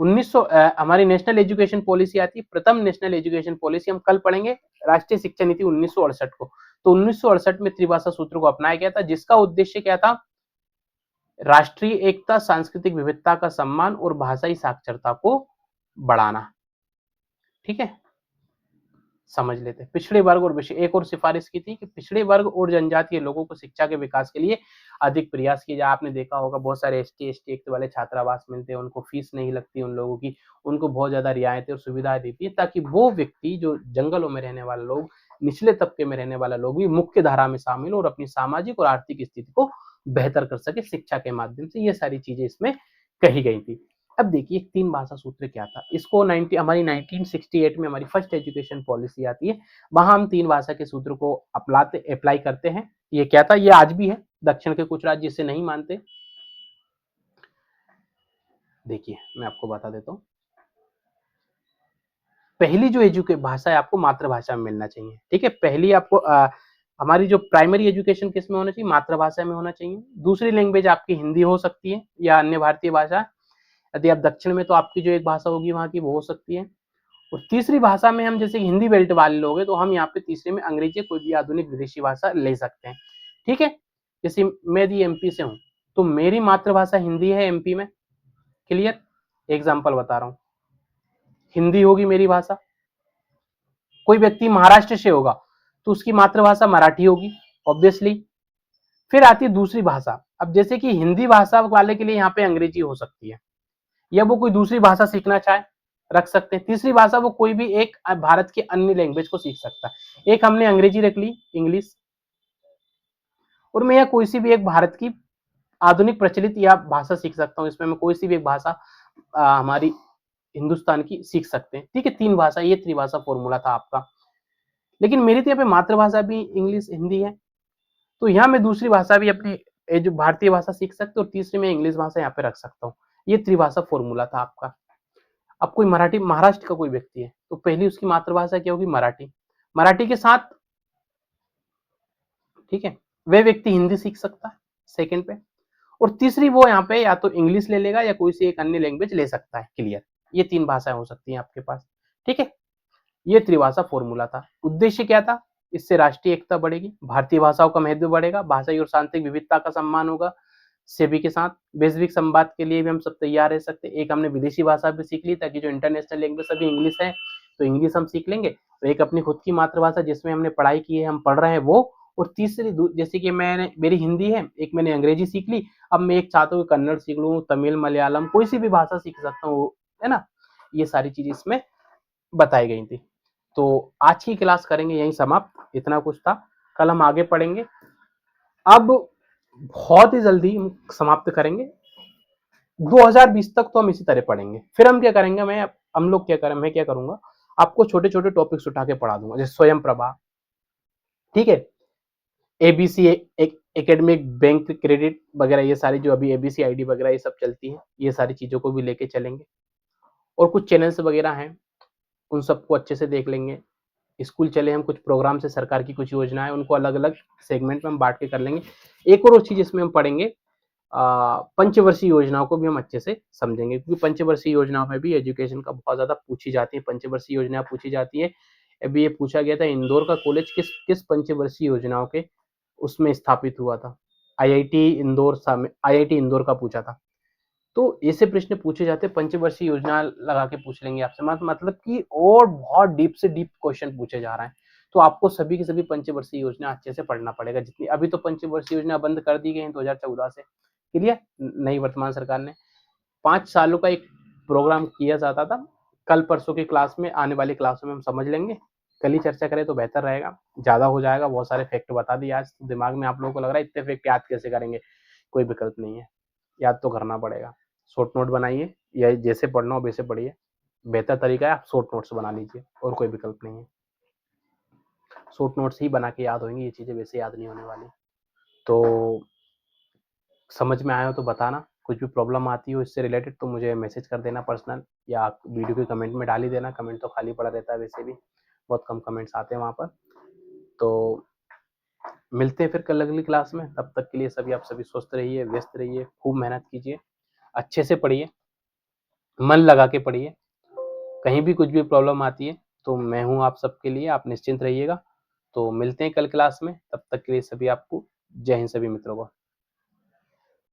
1900 हमारी नेशनल एजुकेशन पॉलिसी आती है, प्रथम नेशनल एजुकेशन पॉलिसी हम कल पढ़ेंगे, राष्ट्रीय शिक्षा नीति 1968 को। तो 1968 में त्रिभाषा सूत्र को अपनाया गया था, जिसका उद्देश्य क्या था? राष्ट्रीय एकता, सांस्कृतिक विविधता का सम्मान और भाषाई साक्षरता को बढ़ाना। ठीक है, समझ लेते हैं। पिछड़े वर्ग और विषय, एक और सिफारिश की थी कि पिछड़े वर्ग और जनजातीय लोगों को शिक्षा के विकास के लिए अधिक प्रयास किया जाए। आपने देखा होगा बहुत सारे एसटी एक्ट वाले छात्रावास मिलते हैं, उनको फीस नहीं लगती उन लोगों की, उनको बहुत ज्यादा रियायतें और सुविधाएं देती है, ताकि वो व्यक्ति जो जंगलों में रहने वाले लोग, निचले तबके में रहने वाला लोग भी मुख्य धारा में शामिल और अपनी सामाजिक और आर्थिक स्थिति को बेहतर कर सके शिक्षा के माध्यम से। ये सारी चीजें इसमें कही गई थी। अब देखिए 3 भाषा सूत्र क्या था। इसको हमारी 1968 में हमारी फर्स्ट एजुकेशन पॉलिसी आती है, वहां हम 3 भाषा के सूत्र को अप्लाई करते हैं। ये क्या था? ये आज भी है, दक्षिण के कुछ राज्य इसे नहीं मानते। देखिए मैं आपको बता देता हूँ। पहली जो भाषा है आपको मातृभाषा में मिलना चाहिए। ठीक है, पहली आपको हमारी जो प्राइमरी एजुकेशन किस में होना चाहिए? मातृभाषा में होना चाहिए। दूसरी लैंग्वेज आपकी हिंदी हो सकती है या अन्य भारतीय भाषा। यदि आप दक्षिण में, तो आपकी जो एक भाषा होगी वहां की वो हो सकती है। और तीसरी भाषा में हम जैसे हिंदी बेल्ट वाले लोग हैं, तो हम यहाँ पे तीसरे में अंग्रेजी, कोई भी आधुनिक विदेशी भाषा ले सकते हैं। ठीक है, जैसे मैं यदि एमपी से हूँ, तो मेरी मातृभाषा हिंदी है एमपी में। क्लियर, एग्जाम्पल बता रहा हूँ, हिंदी होगी मेरी भाषा। कोई व्यक्ति महाराष्ट्र से होगा तो उसकी मातृभाषा मराठी होगी ऑब्वियसली। फिर आती है दूसरी भाषा। अब जैसे कि हिंदी भाषा वाले के लिए यहाँ पे अंग्रेजी हो सकती है, या वो कोई दूसरी भाषा सीखना चाहे रख सकते हैं। तीसरी भाषा वो कोई भी एक भारत की अन्य लैंग्वेज को सीख सकता है। एक हमने अंग्रेजी रख ली, इंग्लिश, और मैं कोई सी भी एक भारत की आधुनिक प्रचलित या भाषा सीख सकता हूँ। इसमें मैं कोई सी भी एक भाषा हमारी हिंदुस्तान की सीख सकते हैं। ठीक है, 3 भाषा, ये त्रिभाषा फॉर्मूला था आपका। लेकिन मेरी तो यहाँ पे मातृभाषा भी इंग्लिश हिंदी है, तो यहाँ मैं दूसरी भाषा भी अपनी जो भारतीय भाषा सीख सकते, और तीसरी में इंग्लिश भाषा यहाँ पे रख सकता हूँ। ये त्रिभाषा फॉर्मूला था आपका। अब कोई मराठी, महाराष्ट्र का कोई व्यक्ति है, तो पहली उसकी मातृभाषा क्या होगी? मराठी। मराठी के साथ, ठीक है, वह व्यक्ति हिंदी सीख सकता है सेकंड पे, और तीसरी वो यहाँ पे या तो इंग्लिश ले लेगा या कोई सी एक अन्य लैंग्वेज ले सकता है। क्लियर, ये 3 भाषाएं हो सकती हैं आपके पास। ठीक है, ये त्रिभाषा फॉर्मूला था। उद्देश्य क्या था? इससे राष्ट्रीय एकता बढ़ेगी, भारतीय भाषाओं का महत्व बढ़ेगा, भाषाई और सांस्कृतिक विविधता का सम्मान होगा। सभी के साथ वैश्विक संवाद के लिए भी हम सब तैयार रह सकते हैं। एक हमने विदेशी भाषा भी सीख ली, ताकि जो इंटरनेशनल लैंग्वेज अभी इंग्लिश है, तो इंग्लिश हम सीख लेंगे। तो एक अपनी खुद की मातृभाषा जिसमें हमने पढ़ाई की है, हम पढ़ रहे हैं वो, और तीसरी जैसे कि मैंने, मेरी हिंदी है, एक मैंने अंग्रेजी सीख ली, अब मैं एक चाहता हूँ कन्नड़ सीख लूँ, तमिल, मलयालम, कोई सी भी भाषा सीख सकता हूँ, है ना। ये सारी चीजें इसमें बताई गई थी। तो आज की क्लास करेंगे यही समाप्त, इतना कुछ था। कल हम आगे पढ़ेंगे। अब बहुत ही जल्दी हम समाप्त करेंगे। 2020 तक तो हम इसी तरह पढ़ेंगे। फिर हम क्या करेंगे, हम लोग क्या करें, मैं क्या करूंगा, आपको छोटे छोटे टॉपिक्स उठा के पढ़ा दूंगा, जैसे स्वयं प्रभा, ठीक है, एबीसी एकेडमिक, बैंक क्रेडिट वगैरह, ये सारी जो अभी एबीसी आईडी वगैरह ये सब चलती है, ये सारी चीजों को भी लेके चलेंगे। और कुछ चैनल्स वगैरह हैं, उन सबको अच्छे से देख लेंगे। स्कूल चले हम, कुछ प्रोग्राम से सरकार की कुछ योजनाएं, उनको अलग अलग सेगमेंट में हम बांट के कर लेंगे। एक और चीज इसमें हम पढ़ेंगे, पंचवर्षीय योजनाओं को भी हम अच्छे से समझेंगे, क्योंकि पंचवर्षीय योजनाओं में भी एजुकेशन का बहुत ज्यादा पूछी जाती है, पंचवर्षीय योजना पूछी जाती है। अभी ये पूछा गया था, इंदौर का कॉलेज किस किस पंचवर्षीय योजनाओं के उसमें स्थापित हुआ था? आईआईटी इंदौर का पूछा था। तो ऐसे प्रश्न पूछे जाते हैं, पंचवर्षीय योजना लगा के पूछ लेंगे आपसे, मतलब कि और बहुत डीप से डीप क्वेश्चन पूछे जा रहे हैं। तो आपको सभी की सभी पंचवर्षीय योजना अच्छे से पढ़ना पड़ेगा। जितनी अभी तो पंचवर्षीय योजना बंद कर दी गई है 2014 से, क्लियर, नई वर्तमान सरकार ने 5 सालों का एक प्रोग्राम किया जाता था। कल परसों की क्लास में, आने वाली क्लासों में हम समझ लेंगे। कल ही चर्चा करें तो बेहतर रहेगा, ज़्यादा हो जाएगा। बहुत सारे फैक्ट बता दिए आज, तो दिमाग में आप लोगों को लग रहा है इतने फैक्ट याद कैसे करेंगे? कोई विकल्प नहीं है, याद तो करना पड़ेगा। शॉर्ट नोट बनाइए, या जैसे पढ़ना हो वैसे पढ़िए। बेहतर तरीका है आप शॉर्ट नोट्स बना लीजिए, और कोई विकल्प नहीं है। शॉर्ट नोट्स ही बना के याद होंगी, ये चीज़ें वैसे याद नहीं होने वाली। तो समझ में आया हो तो बताना, कुछ भी प्रॉब्लम आती हो इससे रिलेटेड तो मुझे मैसेज कर देना पर्सनल, या आप वीडियो के कमेंट में डाल ही देना। कमेंट तो खाली पड़ा रहता है वैसे भी, बहुत कम कमेंट्स आते हैं वहाँ पर। तो मिलते हैं फिर कल अगली क्लास में। तब तक के लिए सभी आप सभी स्वस्थ रहिए, व्यस्त रहिए, खूब मेहनत कीजिए, अच्छे से पढ़िए, मन लगा के पढ़िए। कहीं भी कुछ भी प्रॉब्लम आती है तो मैं हूँ आप सबके लिए, आप निश्चिंत रहिएगा। तो मिलते हैं कल क्लास में, तब तक के लिए सभी आपको जय हिंद सभी मित्रों को।